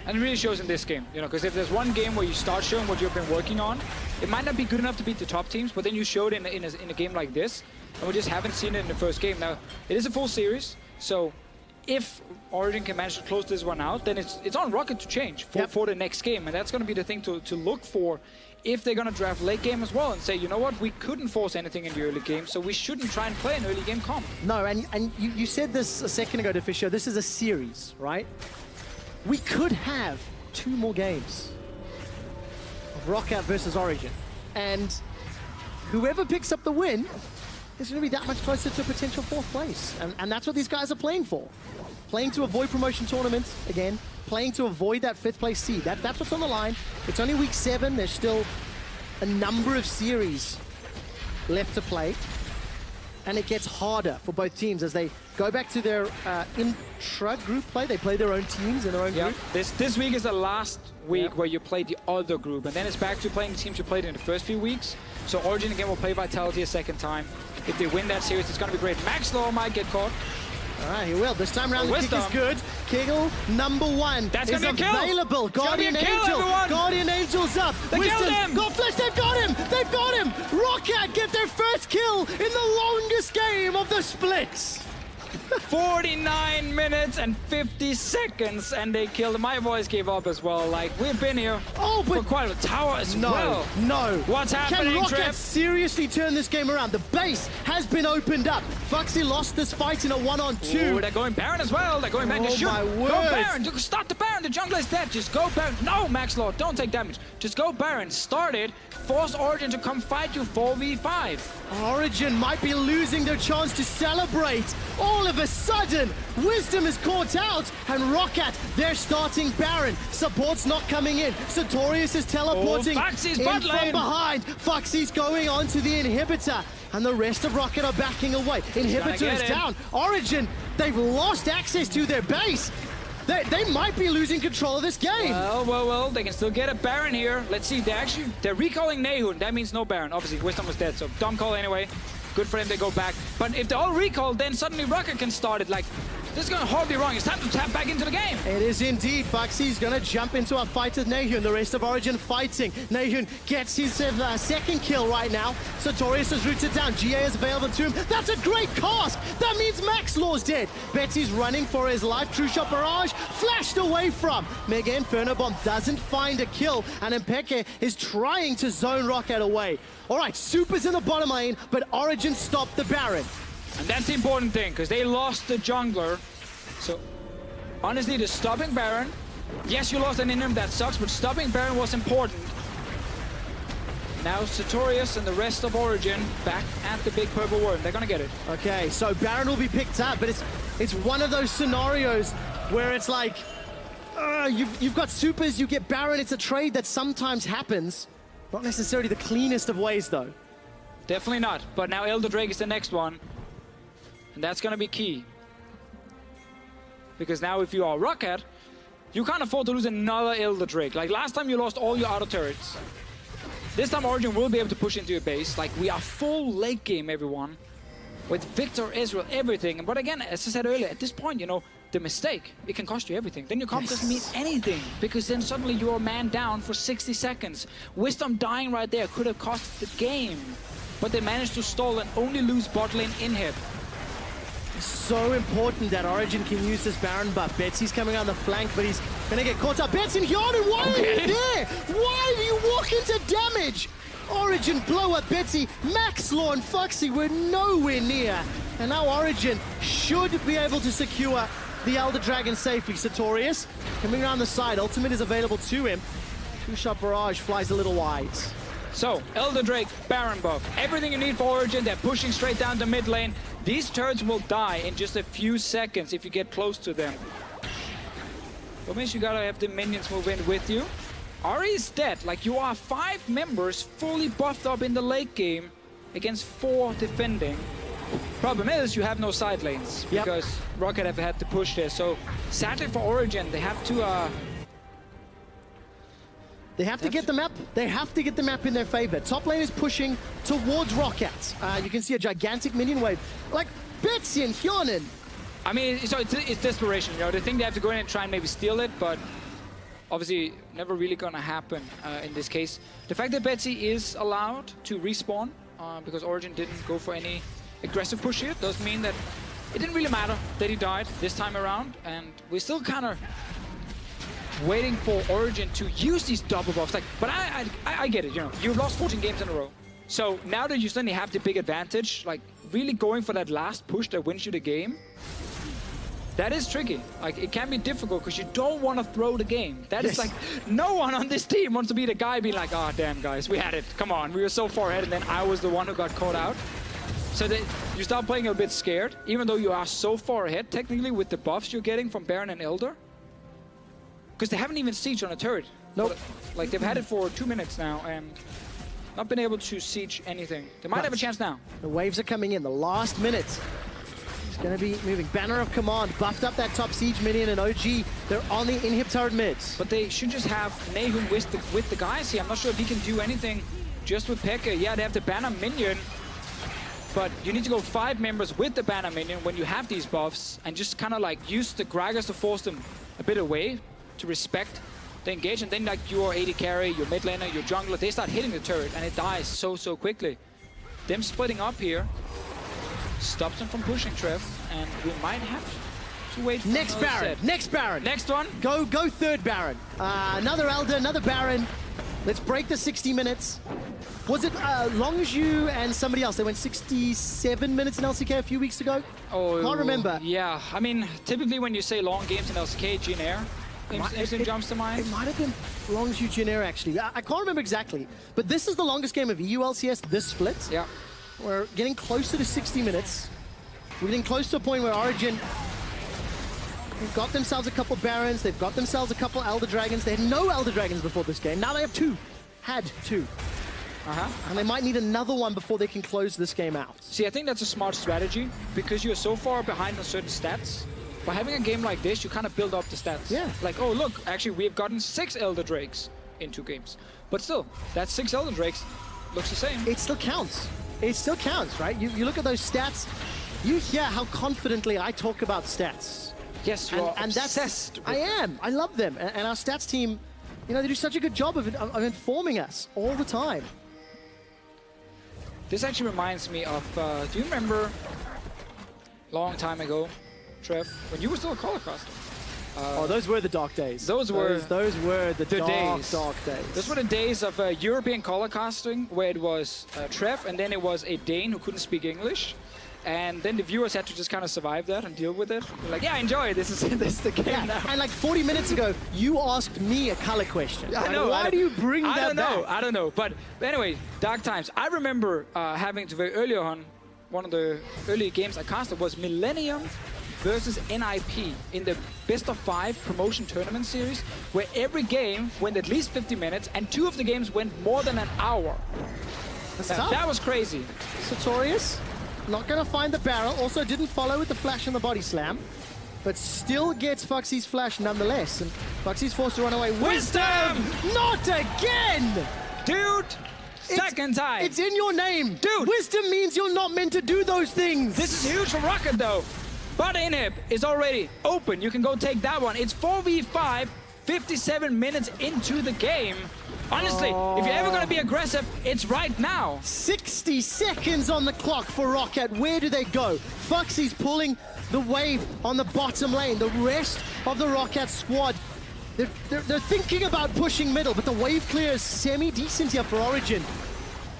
And it really shows in this game, you know, because if there's one game where you start showing what you've been working on, it might not be good enough to beat the top teams, but then you show it in a game like this, and we just haven't seen it in the first game. Now, it is a full series, so if Origen can manage to close this one out, then it's on Roccat to change for the next game, and that's going to be the thing to look for if they're going to draft late game as well and say, you know what, we couldn't force anything in the early game, so we shouldn't try and play an early game comp. No, and you said this a second ago to Fisher, this is a series, right? We could have 2 more games of Roccat versus Origen, and whoever picks up the win is going to be that much closer to a potential 4th place, and that's what these guys are playing for. Playing to avoid promotion tournaments, again, playing to avoid that 5th place seed. That's what's on the line. It's only week 7, there's still a number of series left to play, and it gets harder for both teams as they go back to their intra-group play. They play their own teams in their own group. This week is the last week where you play the other group, and then it's back to playing the teams you played in the first few weeks. So Origen again will play Vitality a second time. If they win that series, it's going to be great. Max Law might get caught. All right, he will. This time around, the kick is good. Kegel, #1. That's going to be a kill. Available. Guardian Angel. Guardian Angel's up. They killed him. Got Flash. They've got him. They've got him. Roccat get their first kill in the longest game of the splits. 49 minutes and 50 seconds, and they killed him. My voice gave up as well. Like, we've been here for quite a tower as well. No. What's happening, Can Trip? Roccat seriously turn this game around? The base has been opened up. Foxy lost this fight in a 1-on-2. Ooh, they're going Baron as well. They're going back. Oh, my Go word. Baron. Start the Baron. The jungler is dead. Just go Baron. No, Max Lord, don't take damage. Just go Baron. Start it. Force Origen to come fight you 4v5. Origen might be losing their chance to celebrate. All of a sudden, Wisdom is caught out, and Roccat, they're starting Baron. Support's not coming in. Sartorius is teleporting Foxy's in bot from lane. behind. Foxy's going on to the inhibitor, and the rest of Roccat are backing away. Inhibitor is down. Origen, they've lost access to their base. They might be losing control of this game. Well, they can still get a Baron here. Let's see, they're recalling Nehun. That means no Baron. Obviously, Wisdom was dead, so dumb call anyway. Good for them, they go back. But if they all recall, then suddenly Roccat can start it. Like, this is going to hardly wrong. It's time to tap back into the game. It is indeed. Foxy's going to jump into a fight with Nehun. The rest of Origen fighting. Nehun gets his second kill right now. Sartorius is rooted down. GA is available to him. That's a great cast. That means Max Law's dead. Betsy's running for his life. True Shot Barrage flashed away from. Mega Inferno Bomb doesn't find a kill. And Mpeke is trying to zone Roccat away. All right, Super's in the bottom lane, but Origen stopped the Baron. And that's the important thing, because they lost the jungler. So, honestly, the stopping Baron, yes, you lost an interim, that sucks, but stopping Baron was important. Now Sartorius and the rest of Origen back at the big purple worm. They're gonna get it. Okay, so Baron will be picked up, but it's one of those scenarios where it's like, you've got supers, you get Baron. It's a trade that sometimes happens. Not necessarily the cleanest of ways, though. Definitely not. But now Elder Drake is the next one. And that's going to be key. Because now if you are Roccat, you can't afford to lose another Elder Drake. Like last time you lost all your auto turrets. This time Origen will be able to push into your base. Like we are full late game, everyone. With Victor, Israel, everything. But again, as I said earlier, at this point, you know, the mistake, it can cost you everything. Then your comp doesn't mean anything, because then suddenly you're a man down for 60 seconds. Wisdom dying right there could have cost the game, but they managed to stall and only lose bot lane inhib. So important that Origen can use this Baron buff. Betsy's coming on the flank, but he's gonna get caught up. Betsy and Hjarnan, why are you there? Why do you walk into damage? Origen blow up Betsy. Max Law and Foxy were nowhere near. And now Origen should be able to secure the Elder Dragon safely. Sartorius coming around the side. Ultimate is available to him. Two-shot barrage flies a little wide. So, Elder Drake, Baron buff. Everything you need for Origen, they're pushing straight down the mid lane. These turrets will die in just a few seconds if you get close to them. That means you gotta have the minions move in with you. Ari is dead. Like, you are 5 members fully buffed up in the late game against 4 defending. Problem is, you have no side lanes because Roccat have had to push there. So, sadly for Origen, they have to... They have to get the map. They have to get the map in their favor. Top lane is pushing towards Roccat. You can see a gigantic minion wave. Like, Betsy and Hjarnan. I mean, so it's desperation, you know. They think they have to go in and try and maybe steal it, but obviously never really gonna happen in this case. The fact that Betsy is allowed to respawn because Origen didn't go for any aggressive push here does mean that it didn't really matter that he died this time around, and we're still kind of waiting for Origen to use these double buffs. Like, but I get it, you know, you've lost 14 games in a row. So now that you suddenly have the big advantage, like really going for that last push that wins you the game, that is tricky. Like, it can be difficult because you don't want to throw the game. That is like, no one on this team wants to be the guy being like, oh, damn, guys, we had it. Come on, we were so far ahead, and then I was the one who got caught out. So that you start playing a bit scared, even though you are so far ahead, technically, with the buffs you're getting from Baron and Elder. Because they haven't even sieged on a turret. Nope. Like, they've had it for 2 minutes now, and not been able to siege anything. They might have a chance now. The waves are coming in, the last minute. It's going to be moving. Banner of Command buffed up that top siege minion, and OG, they're on the inhib turret mids. But they should just have Nahum with the guys here. I'm not sure if he can do anything just with Pekka. Yeah, they have the Banner minion, but you need to go 5 members with the Banner minion when you have these buffs, and just kind of like use the Gragas to force them a bit away to respect the engage, and then like your AD carry, your mid laner, your jungler, they start hitting the turret, and it dies so quickly. Them splitting up here stops them from pushing Trev, and we might have to wait for Next Baron, set. next Baron. Next one. Go third Baron. Another Elder, another Baron. Let's break the 60 minutes. Was it Longzhu and somebody else? They went 67 minutes in LCK a few weeks ago? Oh, Can't remember. Yeah, I mean, typically when you say long games in LCK, Jin Air instant jumps to mind. It might have been Longzhu Jin Air, actually. I can't remember exactly. But this is the longest game of EU LCS, this split. Yeah. We're getting closer to 60 minutes. We're getting close to a point where Origen have got themselves a couple Barons. They've got themselves a couple Elder Dragons. They had no Elder Dragons before this game. Now they have 2. Had 2. And they might need another one before they can close this game out. See, I think that's a smart strategy because you're so far behind on certain stats. By having a game like this, you kind of build up the stats. Yeah. Like, oh, look, actually, we've gotten 6 Elder Drakes in 2 games. But still, that 6 Elder Drakes looks the same. It still counts. It still counts, right? You look at those stats, you hear how confidently I talk about stats. Yes, you are obsessed with I am. I love them. And our stats team, you know, they do such a good job of informing us all the time. This actually reminds me of, do you remember a long time ago, Trev, when you were still a colorcaster? Oh, those were the dark days. Those were the dark days. Those were the days of European color casting, where it was Trev, and then it was a Dane who couldn't speak English, and then the viewers had to just kind of survive that and deal with it. They're like, yeah, enjoy. This is the game now. And like 40 minutes ago, you asked me a color question. I know. Why do you bring that back? I don't know. But anyway, dark times. I remember having to very early on, one of the early games I casted was Millennium versus NIP in the best of 5 promotion tournament series, where every game went at least 50 minutes and 2 of the games went more than an hour. That was crazy. Sartorius, not gonna find the barrel, also didn't follow with the flash and the body slam, but still gets Foxy's flash nonetheless, and Foxy's forced to run away. Wisdom! Not again! Dude! Second time! It's in your name! Dude! Wisdom means you're not meant to do those things! This is huge for Roccat though. But inhib is already open. You can go take that one. It's 4v5, 57 minutes into the game. Honestly, if you're ever going to be aggressive, it's right now. 60 seconds on the clock for Roccat. Where do they go? Foxy's pulling the wave on the bottom lane. The rest of the Roccat squad, they're thinking about pushing middle, but the wave clear is semi-decent here for Origen.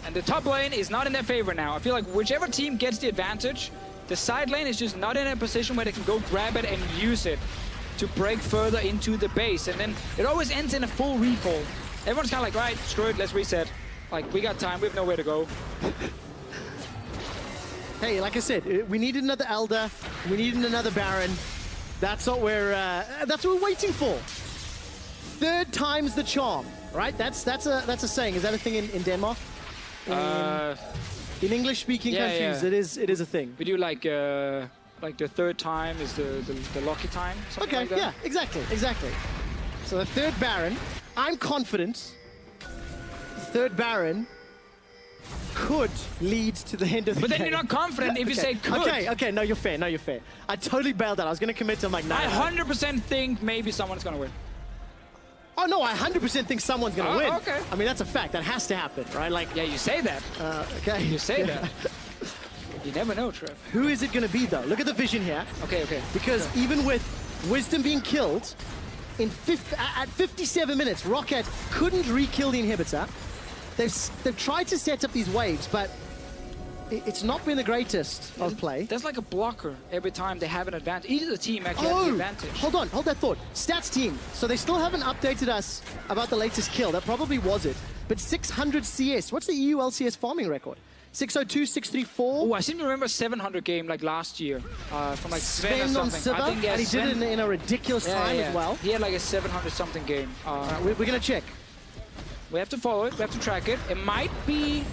And the top lane is not in their favor now. I feel like whichever team gets the advantage, the side lane is just not in a position where they can go grab it and use it to break further into the base. And then it always ends in a full recall. Everyone's kind of like, right, screw it, let's reset. Like, we got time, we have nowhere to go. Hey, like I said, we needed another Elder, we needed another Baron. That's what we're waiting for. 3rd time's the charm, right? That's a saying. Is that a thing in Denmark? In English-speaking countries, yeah. it is a thing. We do like the 3rd time is the lucky time. Okay, like that. yeah, exactly. So the 3rd Baron, I'm confident. The 3rd Baron could lead to the end of the game. But then you're not confident if you say could. Okay, no, you're fair. I totally bailed out. I was going to commit to, I'm like, nah. I 100% think maybe someone's going to win. Oh, no, I 100% think someone's going to win. Okay. I mean, that's a fact. That has to happen, right? Like, Yeah, you say that. okay. You say that. You never know, Trev. Who is it going to be, though? Look at the vision here. Okay, okay. Because even with Wisdom being killed, at 57 minutes, Roccat couldn't re-kill the inhibitor. They've tried to set up these waves, but it's not been the greatest of play. There's like a blocker every time they have an advantage. Either team actually has the advantage. Hold on, hold that thought. Stats team. So they still haven't updated us about the latest kill. That probably was it. But 600 CS. What's the EU LCS farming record? 602, 634. Oh, I seem to remember 700 game like last year from like Sven or Sven on something. Siva, I think, yeah, and he Sven, did it in a ridiculous time as well. He had like a 700 something game. We're going to check. We have to follow it. We have to track it. It might be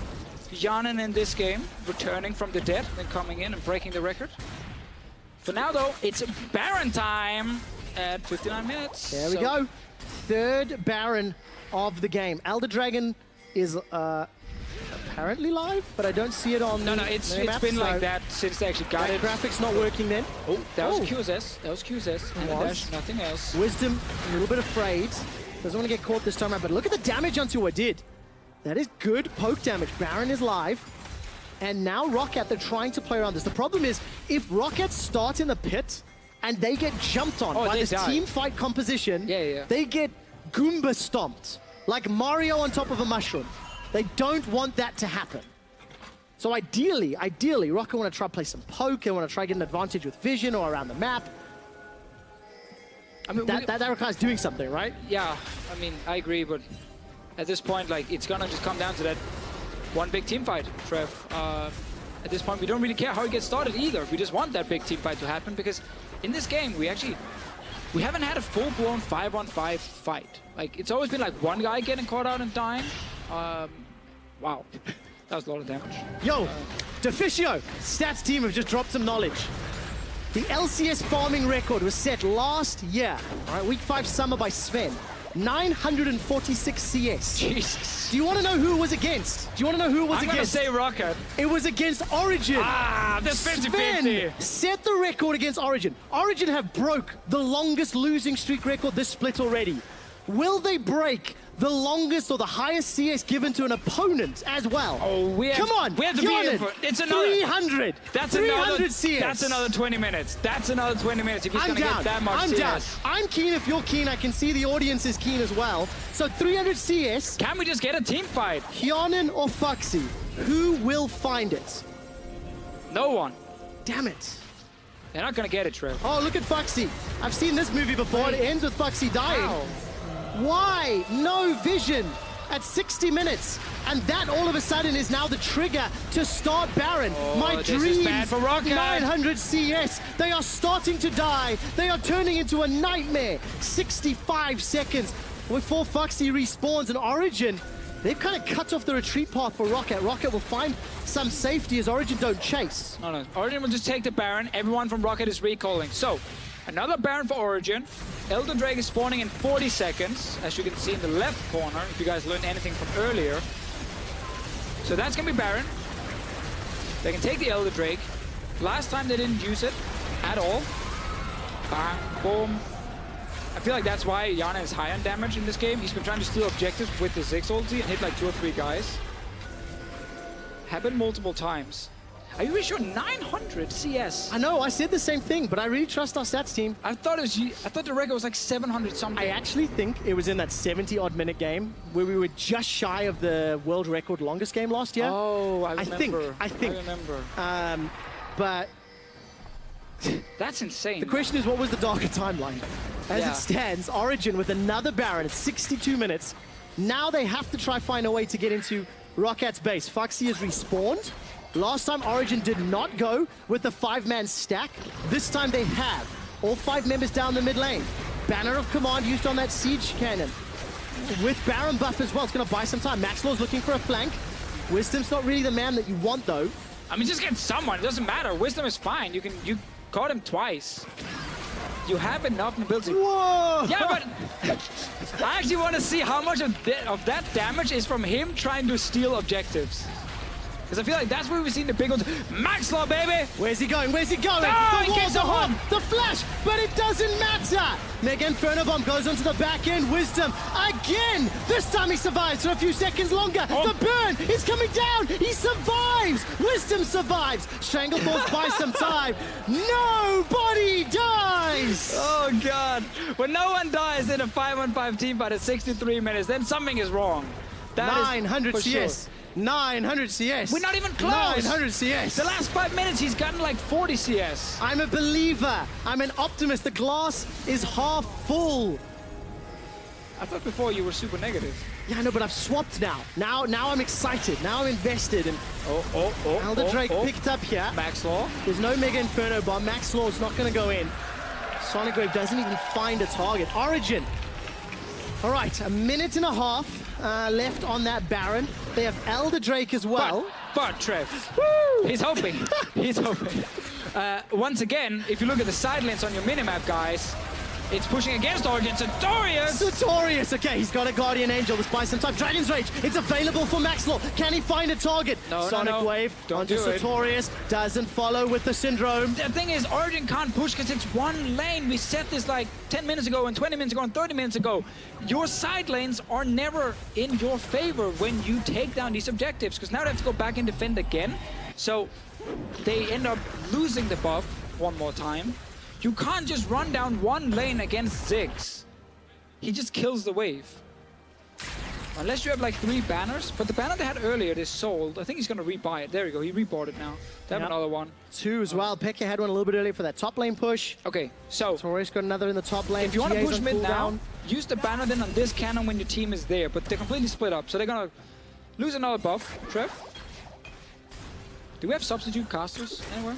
Janen in this game, returning from the dead, then coming in and breaking the record. For now, though, it's Baron time at 59 minutes. There we go. Third Baron of the game. Elder Dragon is apparently live, but I don't see it on No, the it's map, been so like that since they actually got it. graphics not working then. Oh, that was QSS. That was QSS. And was. dash, nothing else. Wisdom, a little bit afraid. Doesn't want to get caught this time around, but look at the damage onto what did. That is good poke damage. Baron is live. And now Roccat, they're trying to play around this. The problem is, if Roccat start in the pit and they get jumped on by they this die. team fight composition, Yeah. they get Goomba stomped. Like Mario on top of a mushroom. They don't want that to happen. So ideally, Roccat want to try to play some poke. They want to try to get an advantage with vision or around the map. I mean, That requires doing something, right? yeah, I mean, I agree, but at this point, like, it's gonna just come down to that one big team fight, Trev. At this point, we don't really care how it gets started either. We just want that big team fight to happen because in this game, we haven't had a full-blown 5-on-5 fight. Like, it's always been like one guy getting caught out and dying. Wow, that was a lot of damage. Yo, Deficio, stats team have just dropped some knowledge. The LCS farming record was set last year, all right, week 5 summer by Sven. 946 CS. Jesus. Do you want to know who it was against? Do you want to know who it was I'm gonna against? say Roccat. It was against Origen. Ah, that's 50-50. Sven set the record against Origen. Origen have broke the longest losing streak record this split already. Will they break the longest or the highest CS given to an opponent as well? Oh, we have, Come on, we have to be Janen, here for it's another 300. That's 300 another CS. That's another 20 minutes. That's another 20 minutes if he's I'm gonna down. get that much I'm CS. down. I'm keen if you're keen. I can see the audience is keen as well. So 300 CS, Can we just get a team fight? Hyonin or Foxy? Who will find it? No one. Damn it. They're not gonna get it, Trev. Oh, look at Foxy. I've seen this movie before. It ends with Foxy dying. Wow. Why? No vision at 60 minutes. And that all of a sudden is now the trigger to start Baron. My this is dreams, bad for Roccat. 900 CS. They are starting to die. They are turning into a nightmare. 65 seconds before Foxy respawns. And Origen, they've kind of cut off the retreat path for Roccat. Roccat will find some safety as Origen don't chase. No. Origen will just take the Baron. Everyone from Roccat is recalling. So, another Baron for Origen. Elder Drake is spawning in 40 seconds, as you can see in the left corner, if you guys learned anything from earlier. So that's gonna be Baron. They can take the Elder Drake. Last time they didn't use it at all. Bang, boom. I feel like that's why Janen is high on damage in this game. He's been trying to steal objectives with the Ziggs ulti and hit like 2 or 3 guys. Happened multiple times. Are you really sure 900 CS? I know, I said the same thing, but I really trust our stats team. I thought the record was like 700 something. I actually think it was in that 70-odd minute game where we were just shy of the world record longest game last year. Oh, I remember. I think. I remember. But That's insane. the question is, what was the darker timeline? As Yeah. it stands, Origen with another Baron at 62 minutes. Now they have to try find a way to get into Rockat's base. Foxy has respawned. Last time Origen did not go with the 5-man stack. This time they have. All 5 members down the mid lane. Banner of Command used on that siege cannon. With Baron buff as well, it's going to buy some time. Maxlaw's looking for a flank. Wisdom's not really the man that you want, though. I mean, just get someone. It doesn't matter. Wisdom is fine. You caught him twice. You have enough mobility. Whoa! Yeah, but I actually want to see how much of that damage is from him trying to steal objectives. Because I feel like that's where we've seen the big ones. Max Law, baby! Where's he going? Where's he going? Oh, The he walls gets are the hot. one. The flash, but it doesn't matter. Mega Inferno Bomb goes onto the back end. Wisdom again. This time he survives for a few seconds longer. Oh. The burn is coming down. He survives. Wisdom survives. Strangle falls by some time. Nobody dies. Oh, God. When no one dies in a 5-on-5 team fight at 63 minutes, then something is wrong. That is 900 for CS. sure. 900 CS. We're not even close. 900 CS. The last 5 minutes, he's gotten like 40 CS. I'm a believer. I'm an optimist. The glass is half full. I thought before you were super negative. Yeah, I know, but I've swapped now. Now I'm excited. Now I'm invested. And Elder Drake picked up here. Max Law. There's no Mega Inferno Bomb. Max Law's not going to go in. Sonic Wave doesn't even find a target. Origen. All right, a minute and a half left on that Baron. They have Elder Drake as well. But Trev, he's hoping. He's hoping. Once again, if you look at the side lanes on your minimap, guys, it's pushing against Origen. Sartorius, okay, he's got a Guardian Angel. This buys some time. Dragon's Rage, it's available for Max Law. Can he find a target? Sonic Wave onto Sartorius. Doesn't follow with the Syndrome. The thing is, Origen can't push because it's one lane. We said this like 10 minutes ago and 20 minutes ago and 30 minutes ago. Your side lanes are never in your favor when you take down these objectives, because now they have to go back and defend again. So they end up losing the buff one more time. You can't just run down one lane against Ziggs. He just kills the wave. Unless you have like 3 banners, but the banner they had earlier, they sold. I think he's gonna rebuy it. There you go, he rebought it now. They have another one. 2 as well. Pekka had one a little bit earlier for that top lane push. Okay, so Sartorius got another in the top lane. if you want to GA's push on mid now, cooldown. use the banner then on this cannon when your team is there, but they're completely split up, so they're gonna lose another buff. Trev? Do we have substitute casters anywhere?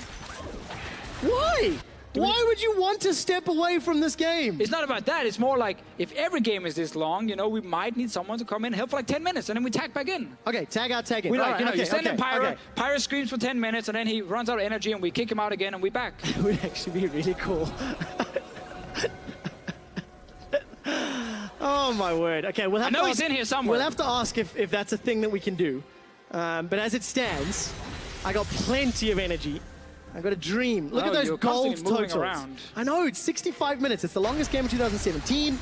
Why? Why would you want to step away from this game? It's not about that. It's more like, if every game is this long, you know, we might need someone to come in and help for like 10 minutes, and then we tag back in. Okay, tag out, tag in. We like, Alright, you know, you send in Pyro, okay. Pyro screams for 10 minutes, and then he runs out of energy, and we kick him out again, and we back. It would actually be really cool. Oh my word. Okay, we'll have I know to he's ask, in here somewhere. We'll have to ask if that's a thing that we can do. But as it stands, I got plenty of energy. I got a dream. Look at those you're gold constantly moving totals. around. I know, it's 65 minutes. It's the longest game of 2017.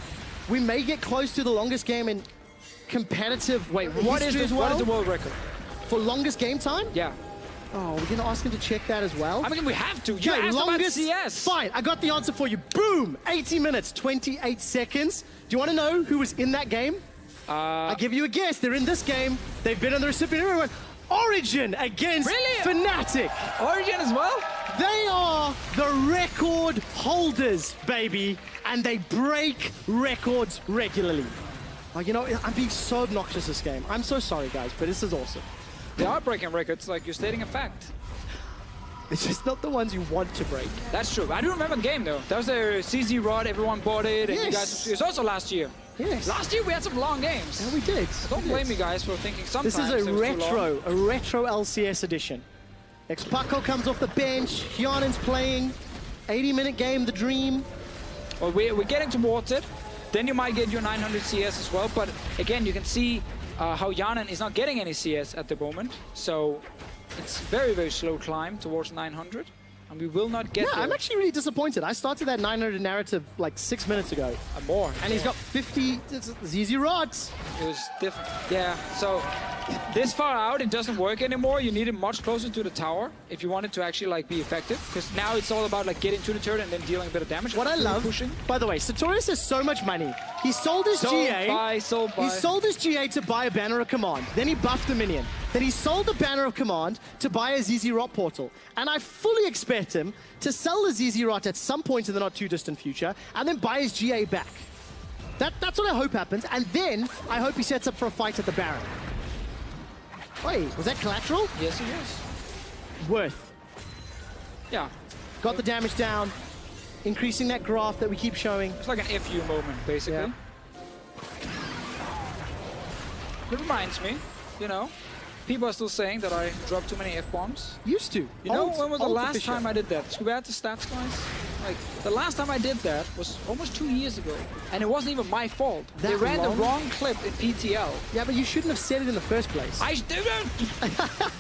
We may get close to the longest game in competitive What is history as well. what is the world record? For longest game time? Yeah. Oh, we're going to ask him to check that as well? I mean, we have to. You Okay, asked longest. about CS. Fine, I got the answer for you. Boom! 80 minutes, 28 seconds. Do you want to know who was in that game? I'll give you a guess. They're in this game. They've been on the recipient. Everyone. Origen against Fnatic. Origen as well? They are the record holders, baby, and they break records regularly. Oh, you know, I'm being so obnoxious this game. I'm so sorry, guys, but this is awesome. They are breaking records, like you're stating a fact. It's just not the ones you want to break. That's true. I do remember the game, though. That was their CZ Rod, everyone bought it, and you Yes. guys... It was also last year. Yes. Last year we had some long games. Yeah, we did. Don't blame me, guys, for thinking sometimes This is it was too long. a retro LCS edition. X-Paco comes off the bench. Hyunen's playing. 80-minute game, the dream. Well, we're getting towards it. Then you might get your 900 CS as well. But again, you can see how Hyunen is not getting any CS at the moment. So it's very, very slow climb towards 900. And we will not get there. I'm actually really disappointed. I started that 900 narrative like 6 minutes ago. More. And he's got 50 ZZ rods. It was different. Yeah, so this far out, it doesn't work anymore. You need it much closer to the tower if you want it to actually like be effective. Because now it's all about like getting to the turret and then dealing a bit of damage. What I love, pushing. by the way, Sartorius has so much money. He sold his GA. Sold by. He sold his GA to buy a banner of command. Then he buffed a minion. Then he sold the banner of command to buy a ZZ Rot portal. And I fully expect him to sell the ZZ Rot at some point in the not too distant future and then buy his GA back. That's what I hope happens. And then I hope he sets up for a fight at the Baron. Wait, was that collateral? Yes, it is. Worth. Yeah. Got the damage down. Increasing that graph that we keep showing. It's like an FU moment, basically. Yeah. It reminds me, you know, people are still saying that I dropped too many F-bombs. Used to. You know, when was the last time I did that? Should we add the stats, guys? Like, the last time I did that was almost 2 years ago, and it wasn't even my fault. They That ran the long? wrong clip in PTL. Yeah, but you shouldn't have said it in the first place. I didn't!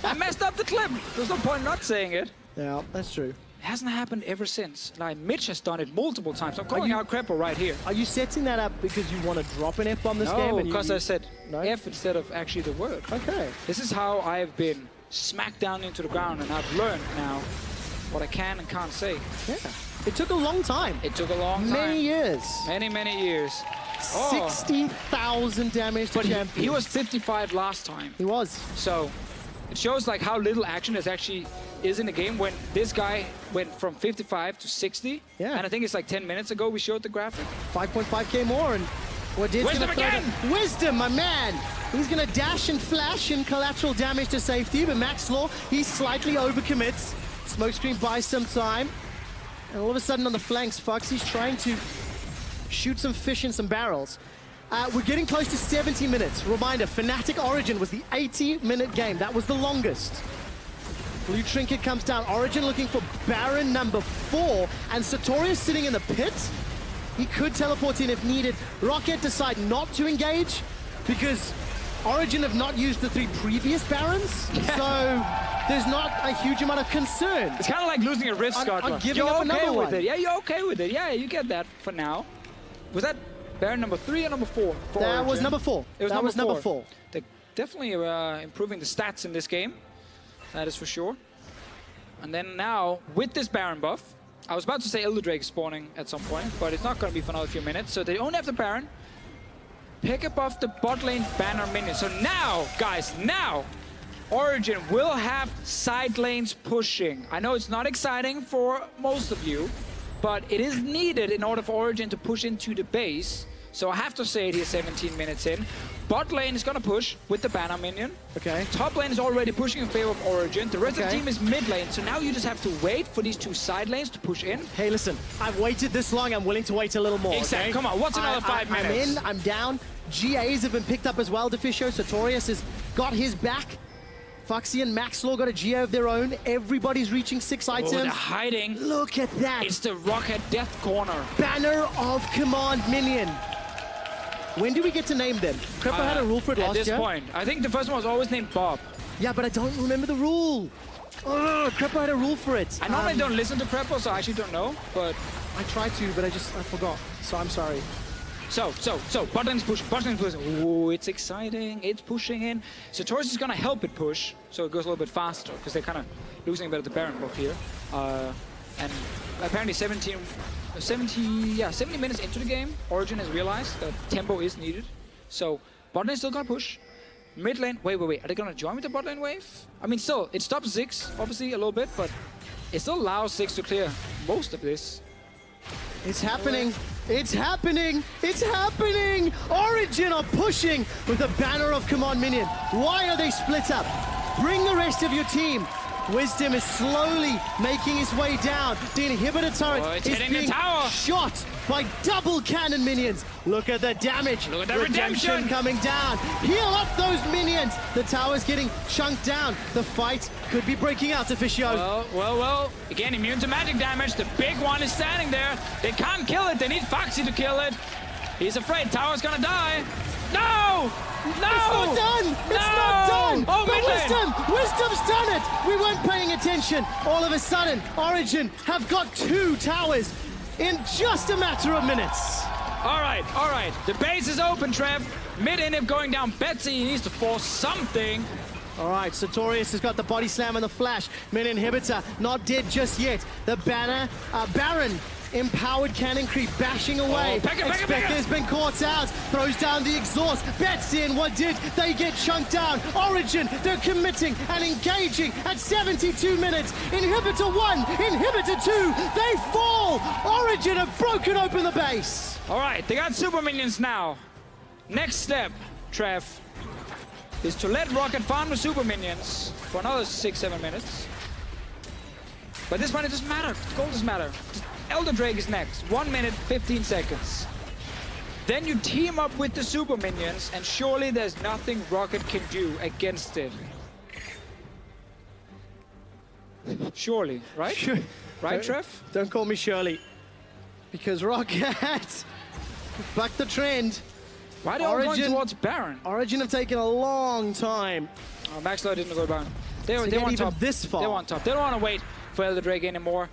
I messed up the clip. There's no point not saying it. Yeah, that's true. It hasn't happened ever since. Like, Mitch has done it multiple times. I'm calling out Creppo right here. Are you setting that up because you want to drop an F-bomb this game? No, and because I said No? F instead of actually the word. Okay. This is how I've been smacked down into the ground, and I've learned now what I can and can't say. Yeah. It took a long time. It took a long time. Many years. Many, many years. Oh, 60,000 damage to but champion. he was 55 last time. He was. So it shows like how little action there actually is in the game when this guy went from 55 to 60. Yeah. And I think it's like 10 minutes ago we showed the graphic. 5.5k more, and what did Wisdom again! Wisdom, my man! He's gonna dash and flash and collateral damage to safety, but Max Law, he slightly overcommits. Smokescreen buys some time. And all of a sudden on the flanks, Foxy's trying to shoot some fish in some barrels. We're getting close to 70 minutes. Reminder, Fnatic Origin was the 80-minute game. That was the longest. Blue Trinket comes down. Origen looking for Baron number 4. And Sartorius sitting in the pit. He could teleport in if needed. Roccat decide not to engage because Origen have not used the 3 previous Barons. So there's not a huge amount of concern. It's kind of like losing a Rift, Scott. I'm giving You're up okay another with one. it. Yeah, you're okay with it. Yeah, you get that for now. Was that Baron number 3 or number 4? That was number 4. It was that was number 4. They're definitely improving the stats in this game. That is for sure. And then now, with this Baron buff, I was about to say Elder Drake spawning at some point, but it's not going to be for another few minutes. So they only have the Baron. Pick up off the bot lane banner minion. So now, guys, now, Origen will have side lanes pushing. I know it's not exciting for most of you, but it is needed in order for Origen to push into the base. So I have to say it here 17 minutes in. Bot lane is gonna push with the banner minion. Okay. Top lane is already pushing in favor of Origen. The rest of the Okay. team is mid lane. So now you just have to wait for these 2 side lanes to push in. Hey, listen, I've waited this long. I'm willing to wait a little more. Exactly. Okay? Come on, what's another 5 minutes? I'm in, I'm down. GAs have been picked up as well, Deficio. Sartorius has got his back. Foxy and Maxlaw got a GA of their own. Everybody's reaching 6 Oh, items. they're hiding. Look at that. It's the Roccat Death Corner. Banner of Command Minion. When do we get to name them? Creppo had a rule for it last At this year. point. I think the first one was always named Bob. Yeah, but I don't remember the rule. Oh, Creppo had a rule for it. I normally don't listen to Creppo, so I actually don't know, but... I tried to, but I forgot. So I'm sorry. So, bot lane's pushing, Ooh, it's exciting, it's pushing in. So Taurus is gonna help it push, so it goes a little bit faster, because they're kind of losing a bit of the Baron buff here. And apparently 70 minutes into the game, Origen has realized that tempo is needed. So bot lane's still gonna push. Mid lane, wait, are they gonna join with the bot lane wave? I mean, still, it stops Ziggs, obviously, a little bit, but it still allows Ziggs to clear most of this. It's happening. It's happening. It's happening. Origen are pushing with the banner of Command Minion. Why are they split up? Bring the rest of your team. Wisdom is slowly making his way down. The inhibitor turret Oh, it's is hitting the being tower. shot by double cannon minions. Look at the damage. Look at the redemption. coming down. Heal up those minions. The tower's getting chunked down. The fight could be breaking out, Officio. Well. Again, immune to magic damage. The big one is standing there. They can't kill it. They need Foxy to kill it. He's afraid Tower's gonna die. No! It's not done! It's not done! Oh, but mid lane. Wisdom's done it! We weren't paying attention. All of a sudden, Origen have got 2 towers in just a matter of minutes. All right. The base is open, Trev. Mid inhib going down. Betsy needs to force something. All right, Sartorius has got the body slam and the flash. Min inhibitor not dead just yet. The Baron. Empowered cannon creep bashing away. Expector's been caught out. Throws down the exhaust. Bets in. What did they get chunked down? Origen, they're committing and engaging at 72 minutes. Inhibitor 1, Inhibitor 2. They fall. Origen have broken open the base. All right, they got super minions now. Next step, Trev, is to let Roccat farm the super minions for another 6-7 minutes. But this one, it doesn't matter. Gold doesn't matter. Elder Drake is next. 1 minute, 15 seconds. Then you team up with the super minions, and surely there's nothing Roccat can do against it. Surely, right? Sure. Right, Trev? Don't call me Shirley. because Roccat bucked the trend. Why are they all going towards Baron? Origen have taken a long time. Oh, Maxlow didn't go Baron. They get want even top. this far. They want top. They don't want to wait for Elder Drake anymore.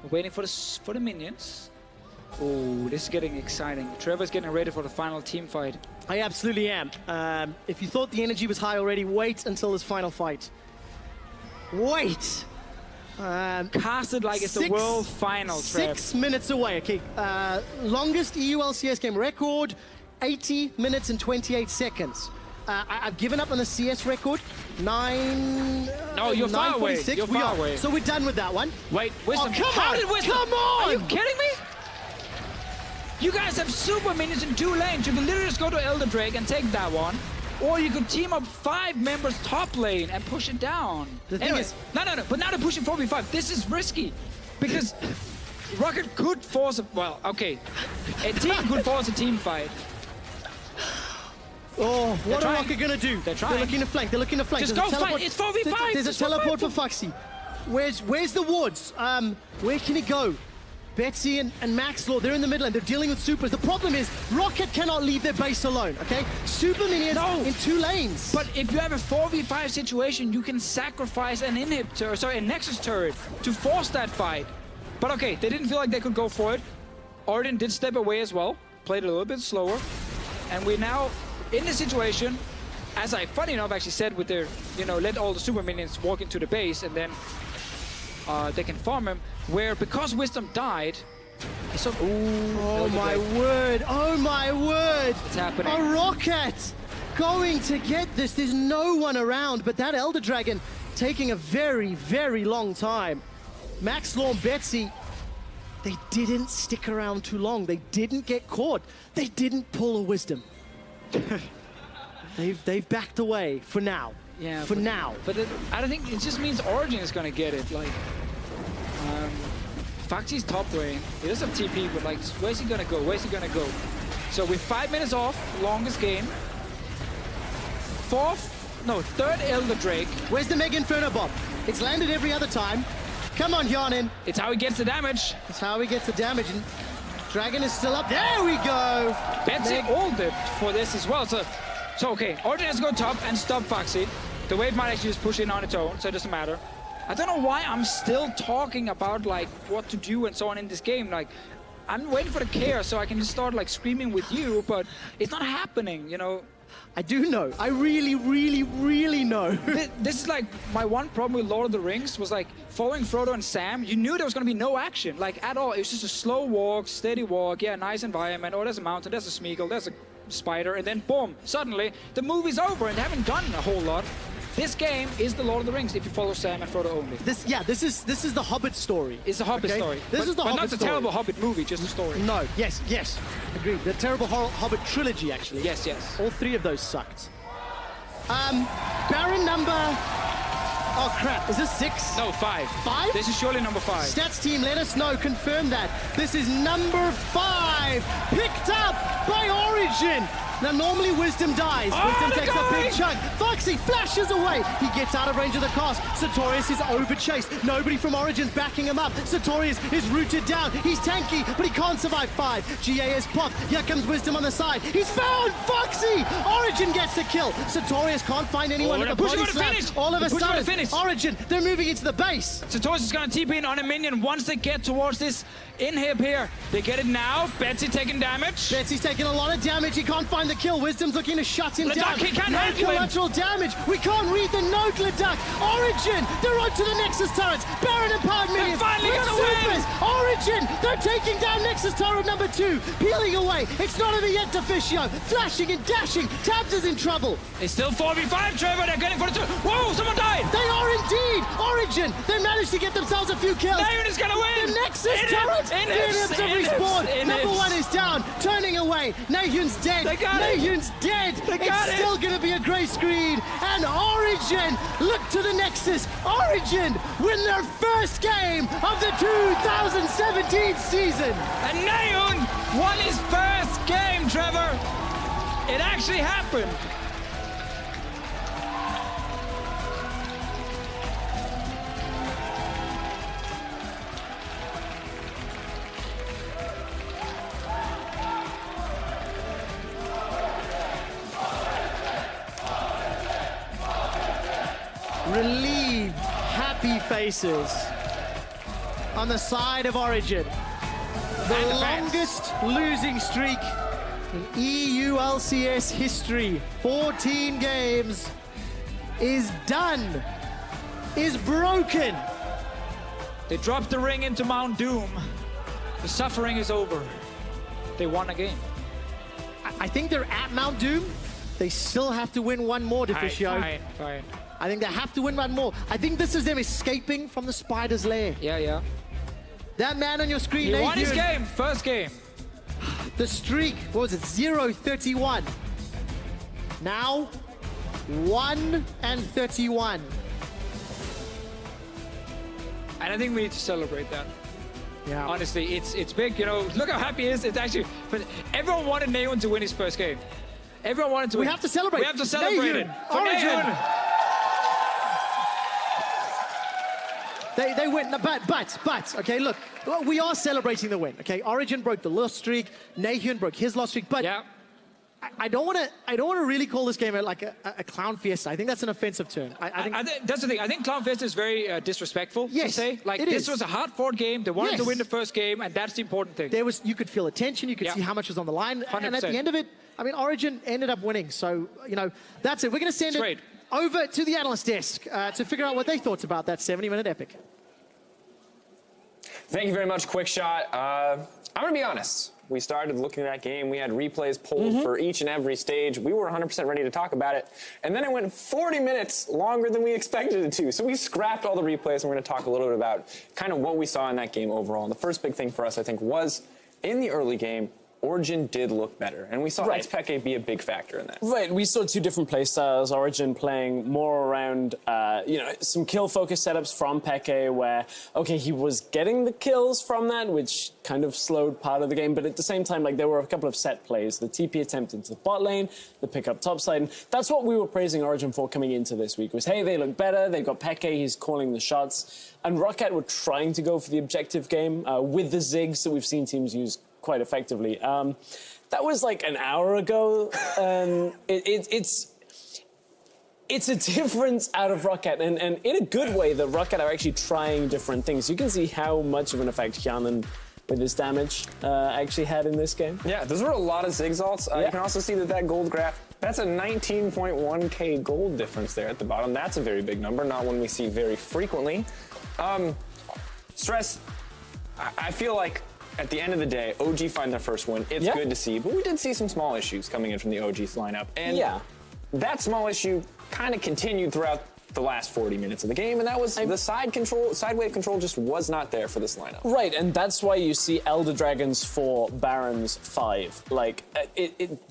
We're waiting for the minions. Oh, this is getting exciting. Trevor's getting ready for the final team fight. I absolutely am. If you thought the energy was high already, wait until this final fight. Wait! Cast it like it's the world final, Trev. 6 minutes away, okay. Longest EU LCS game record, 80 minutes and 28 seconds. I've given up on the CS record, 9... No, you're far away. 9:46. You're far away. So we're done with that one. Wait, Wisdom. Oh, How did Wisdom? Come on! Are you kidding me? You guys have super minions in 2 lanes. You can literally just go to Elder Drake and take that one. Or you could team up 5 members top lane and push it down. The thing Anyways, is... No. But now they're pushing 4v5. This is risky. Because Roccat could force a... Well, okay. A team could force a team fight. Oh, what are trying. Roccat gonna do? They're trying. They're looking to flank. They're looking to flank. Just There's go a teleport. fight. It's 4v5. There's a Just go teleport fight. for Foxy. Where's the wards? Where can he go? Betsy and Maxlow, they're in the middle and they're dealing with supers. The problem is Roccat cannot leave their base alone, okay? Super minions in 2 lanes. But if you have a 4v5 situation, you can sacrifice an a Nexus turret to force that fight. But okay, they didn't feel like they could go for it. Origen did step away as well, played a little bit slower. And we're now in the situation, as I funny enough actually said with their, let all the super minions walk into the base and then they can farm him, where because Wisdom died, so oh my word, oh my word. It's happening. A Roccat going to get this. There's no one around, but that Elder Dragon taking a very, very long time. Maxlow and Betsy, they didn't stick around too long. They didn't get caught. They didn't pull a Wisdom. They've backed away for now. Yeah, for now. But I don't think it just means Origen is gonna get it. Like, Foxy's top lane. He does have TP, but like, where's he gonna go? Where's he gonna go? So with 5 minutes off, longest game. 3rd Elder Drake. Where's the Mega Inferno bomb? It's landed every other time. Come on, Yarnin. It's how he gets the damage. It's how he gets the damage. And Dragon is still up. There we go. Betsy ulted for this as well. So okay, Origen has to go top and stop Foxy. The wave might actually just push in on its own, so it doesn't matter. I don't know why I'm still talking about like what to do and so on in this game. Like, I'm waiting for the chaos so I can just start like screaming with you, but it's not happening, I do know. I really, really, really know. This is like my one problem with Lord of the Rings was like following Frodo and Sam. You knew there was going to be no action, like at all. It was just a slow walk, steady walk. Yeah, nice environment. Oh, there's a mountain, there's a Smeagol, there's a spider, and then boom, suddenly the movie's over and they haven't done a whole lot. This game is the Lord of the Rings if you follow Sam and Frodo only. This is the Hobbit story. It's a Hobbit story. This is the Hobbit not story. the terrible Hobbit movie, just a story. No, yes, agreed. The terrible Hobbit trilogy, actually. Yes. All 3 of those sucked. Baron number... Oh crap, is this 6? No, 5. 5? This is surely number 5. Stats team, let us know, confirm that. This is number 5, picked up by Origen. Now, normally Wisdom dies. Wisdom takes a big chunk. Foxy flashes away. He gets out of range of the cast. Sartorius is overchased. Nobody from Origen's backing him up. Sartorius is rooted down. He's tanky, but he can't survive 5. GA is popped. Here comes Wisdom on the side. He's found Foxy. Origen gets the kill. Sartorius can't find anyone. Oh, Body slam. All of a sudden, Origen, they're moving into the base. Sartorius is going to TP in on a minion once they get towards this inhib here. They get it now. Betsy taking damage. Betsy's taking a lot of damage. He can't find the kill. Wisdom's looking to shut him down. He can't no handle him. collateral damage. We can't read the note, Leduc. Origen, they're onto the Nexus turrets. Baron and Powered minions. finally with gonna win. supers. Origen, they're taking down Nexus turret number 2. Peeling away. It's not over yet, Deficio. Flashing and dashing. Tabs is in trouble. It's still 4v5, Trevor. They're getting for the 2. Whoa, someone died. They are indeed. Origen, they managed to get themselves a few kills. Naeun is going to win. The Nexus turret. The inhibs have respawned. Number 1 is down. Turning away. Naeun's dead. They got it. Naeun's dead. got It's it. still going to be a grey screen. And Origen, look to the Nexus. Origen win their first game of the 2017 season. And Naeun won his first game, Trevor. It actually happened. relieved, happy faces on the side of Origen. The longest losing streak in EU LCS history, 14 games, is done, is broken. They dropped the ring into Mount Doom. The suffering is over. They won a game. I think they're at Mount Doom. They still have to win one more, Deficio. Fine. I think they have to win one more. I think this is them escaping from the spider's lair. Yeah. That man on your screen, He won his Nathan, game, first game. the streak, what was it, 0-31. Now, 1-31. And I think we need to celebrate that. Yeah. Honestly, it's big, you know. Look how happy he is. It's actually, but everyone wanted Nahun to win his first game. Everyone wanted to win. We have to celebrate. We have to celebrate it. Nahun, For Origen. Nahun. They win, but, okay, look, we are celebrating the win, okay? Origen broke the loss streak, Nahun broke his loss streak, but Yeah. I don't want to really call this game like a clown fiesta. I think that's an offensive term. I think That's the thing. I think Clown Fiesta is very disrespectful to Yes, say. Like, it this is. was a hard-fought game. They wanted to Yes. win the first game, and that's the important thing. there was, you could feel the tension, you could Yeah. see how much was on the line, and at the 100%. end of it, I mean, Origen ended up winning. So, you know, that's it. We're going to send Straight. it over to the analyst desk to figure out what they thought about that 70-minute epic. Thank you very much, Quick Shot. I'm going to be honest. We started looking at that game. We had replays pulled for each and every stage. We were 100% ready to talk about it. And then it went 40 minutes longer than we expected it to. So we scrapped all the replays, and we're going to talk a little bit about kind of what we saw in that game overall. And the first big thing for us, I think, was in the early game, Origen did look better. And we saw Right. Peke be a big factor in that. Right, we saw two different play styles. Origen playing more around, some kill-focused setups from Peke, where, okay, he was getting the kills from that, which kind of slowed part of the game, but at the same time, like, there were a couple of set plays. The TP attempt into the bot lane, the pick up topside, and that's what we were praising Origen for coming into this week, was, hey, they look better, they've got Peke, he's calling the shots, and Roccat were trying to go for the objective game with the zigs that we've seen teams use quite effectively. That was like an hour ago, and it's a difference out of Roccat, and in a good way that Roccat are actually trying different things. You can see how much of an effect Hyanan with his damage actually had in this game. Yeah, those were a lot of zig salts. You can also see that gold graph, that's a 19.1k gold difference there at the bottom. That's a very big number, not one we see very frequently. Stress, I feel like at the end of the day, OG find their first win. It's good to see, but we did see some small issues coming in from the OG's lineup. And that small issue kind of continued throughout the last 40 minutes of the game, and that was the side wave control just was not there for this lineup. Right, and that's why you see Elder Dragons 4, Barons 5. Like,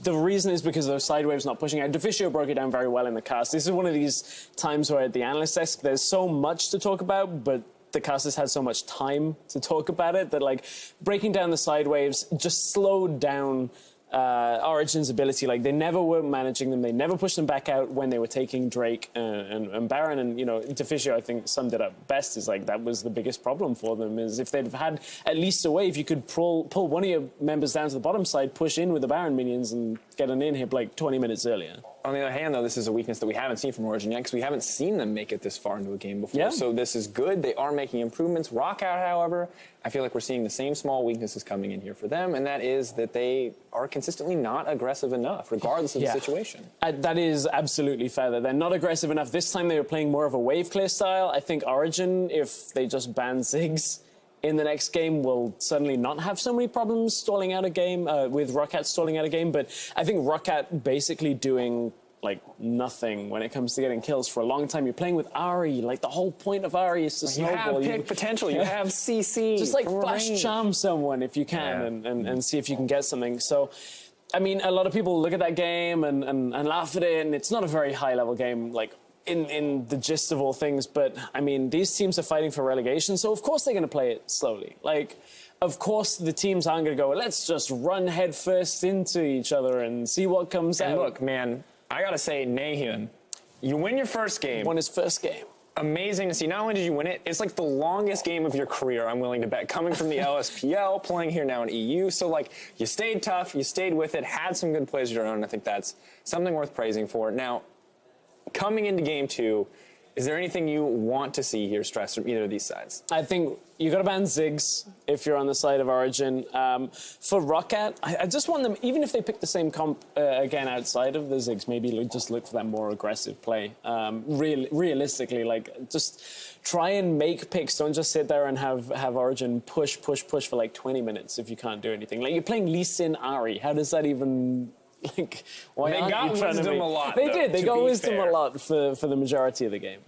the reason is because those side waves not pushing out. Deficio broke it down very well in the cast. This is one of these times where at the analyst desk, there's so much to talk about, but the casters had so much time to talk about it that, like, breaking down the side waves just slowed down Origen's ability. Like, they never were managing them. They never pushed them back out when they were taking Drake and Baron. And, you know, Deficio, I think, summed it up best, is like that was the biggest problem for them, is if they'd have had at least a wave, you could pull one of your members down to the bottom side, push in with the Baron minions, and get an in-hit like 20 minutes earlier. On the other hand, though, this is a weakness that we haven't seen from Origen yet, because we haven't seen them make it this far into a game before. Yeah. So this is good. They are making improvements. Roccat, however, I feel like we're seeing the same small weaknesses coming in here for them, and that is that they are consistently not aggressive enough, regardless of the situation. That is absolutely fair, that they're not aggressive enough. This time they were playing more of a wave clear style. I think Origen, if they just ban Ziggs in the next game, will suddenly not have so many problems stalling out a game, with Roccat stalling out a game. But I think Roccat basically doing like nothing when it comes to getting kills for a long time. You're playing with Ahri. Like, the whole point of Ahri is to snowball. You have pick potential. You have CC. Just like flash charm someone if you can, and see if you can get something. So, I mean, a lot of people look at that game and laugh at it, and it's not a very high level game, like in the gist of all things. But I mean, these teams are fighting for relegation, so of course they're going to play it slowly. Like, of course the teams aren't going to go, let's just run headfirst into each other and see what comes out. And look, man, I gotta say, Nahun, you win your first game. Won his first game. Amazing to see. Not only did you win it, it's like the longest game of your career, I'm willing to bet, coming from the LSPL, playing here now in EU. So, like, you stayed tough, you stayed with it, had some good plays of your own, and I think that's something worth praising for. Now, coming into game two, Is there anything you want to see here, Stress, from either of these sides? I think you got to ban Ziggs if you're on the side of Origen. For Roccat, I just want them, even if they pick the same comp again outside of the Ziggs, maybe just look for that more aggressive play. Realistically, like, just try and make picks. Don't just sit there and have Origen push for like 20 minutes if you can't do anything. Like, you're playing Lee Sin Ahri. How does that even... Like, why they got wisdom a lot. They did. They got wisdom fair. a lot for the majority of the game.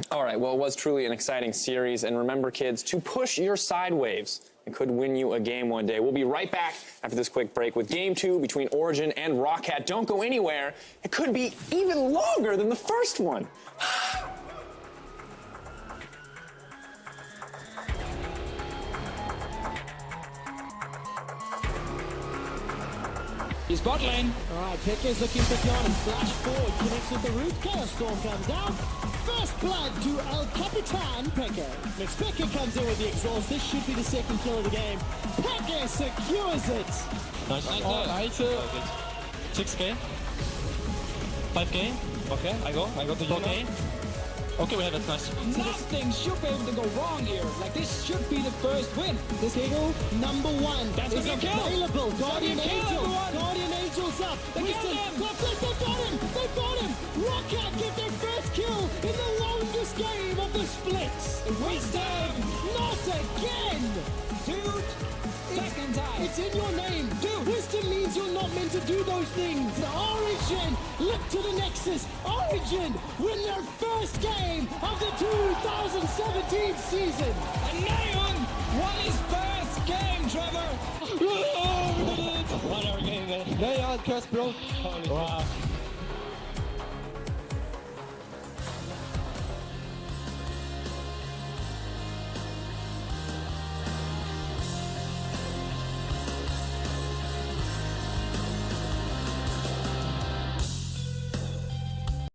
All right, well, it was truly an exciting series. And remember, kids, to push your side waves, it could win you a game one day. We'll be right back after this quick break with Game 2 between Origen and Roccat. Don't go anywhere. It could be even longer than the first one. He's bot lane. All right, Pekka's looking for John. Flash forward, connects with the root. Chaos Storm comes down. First blood to El Capitan Pekka. Next, Pekka comes in with the exhaust. This should be the second kill of the game. Pekka secures it. Nice. Alright, 6k. 5k. Okay, I go to you. Okay. Okay, we have it. Nice. Nothing should be able to go wrong here. Like, this should be the first win. This Eagle, number 1, That's is gonna be a kill. available. Guardian That's gonna be a kill, Angel. everyone. Guardian Angel's up. They got Wisdom. him. They got him. They got him. Roccat get their first kill in the longest game of the splits. Wisdom. Not again. Dude, second time. It's in your name. Dude. Wisdom means you're not meant to do those things. Origen, look to the Nexus. Origen win their first game of the 2017 season. And Naeun won his first game, Trevor. One hour game, man. They are curse, bro. Wow.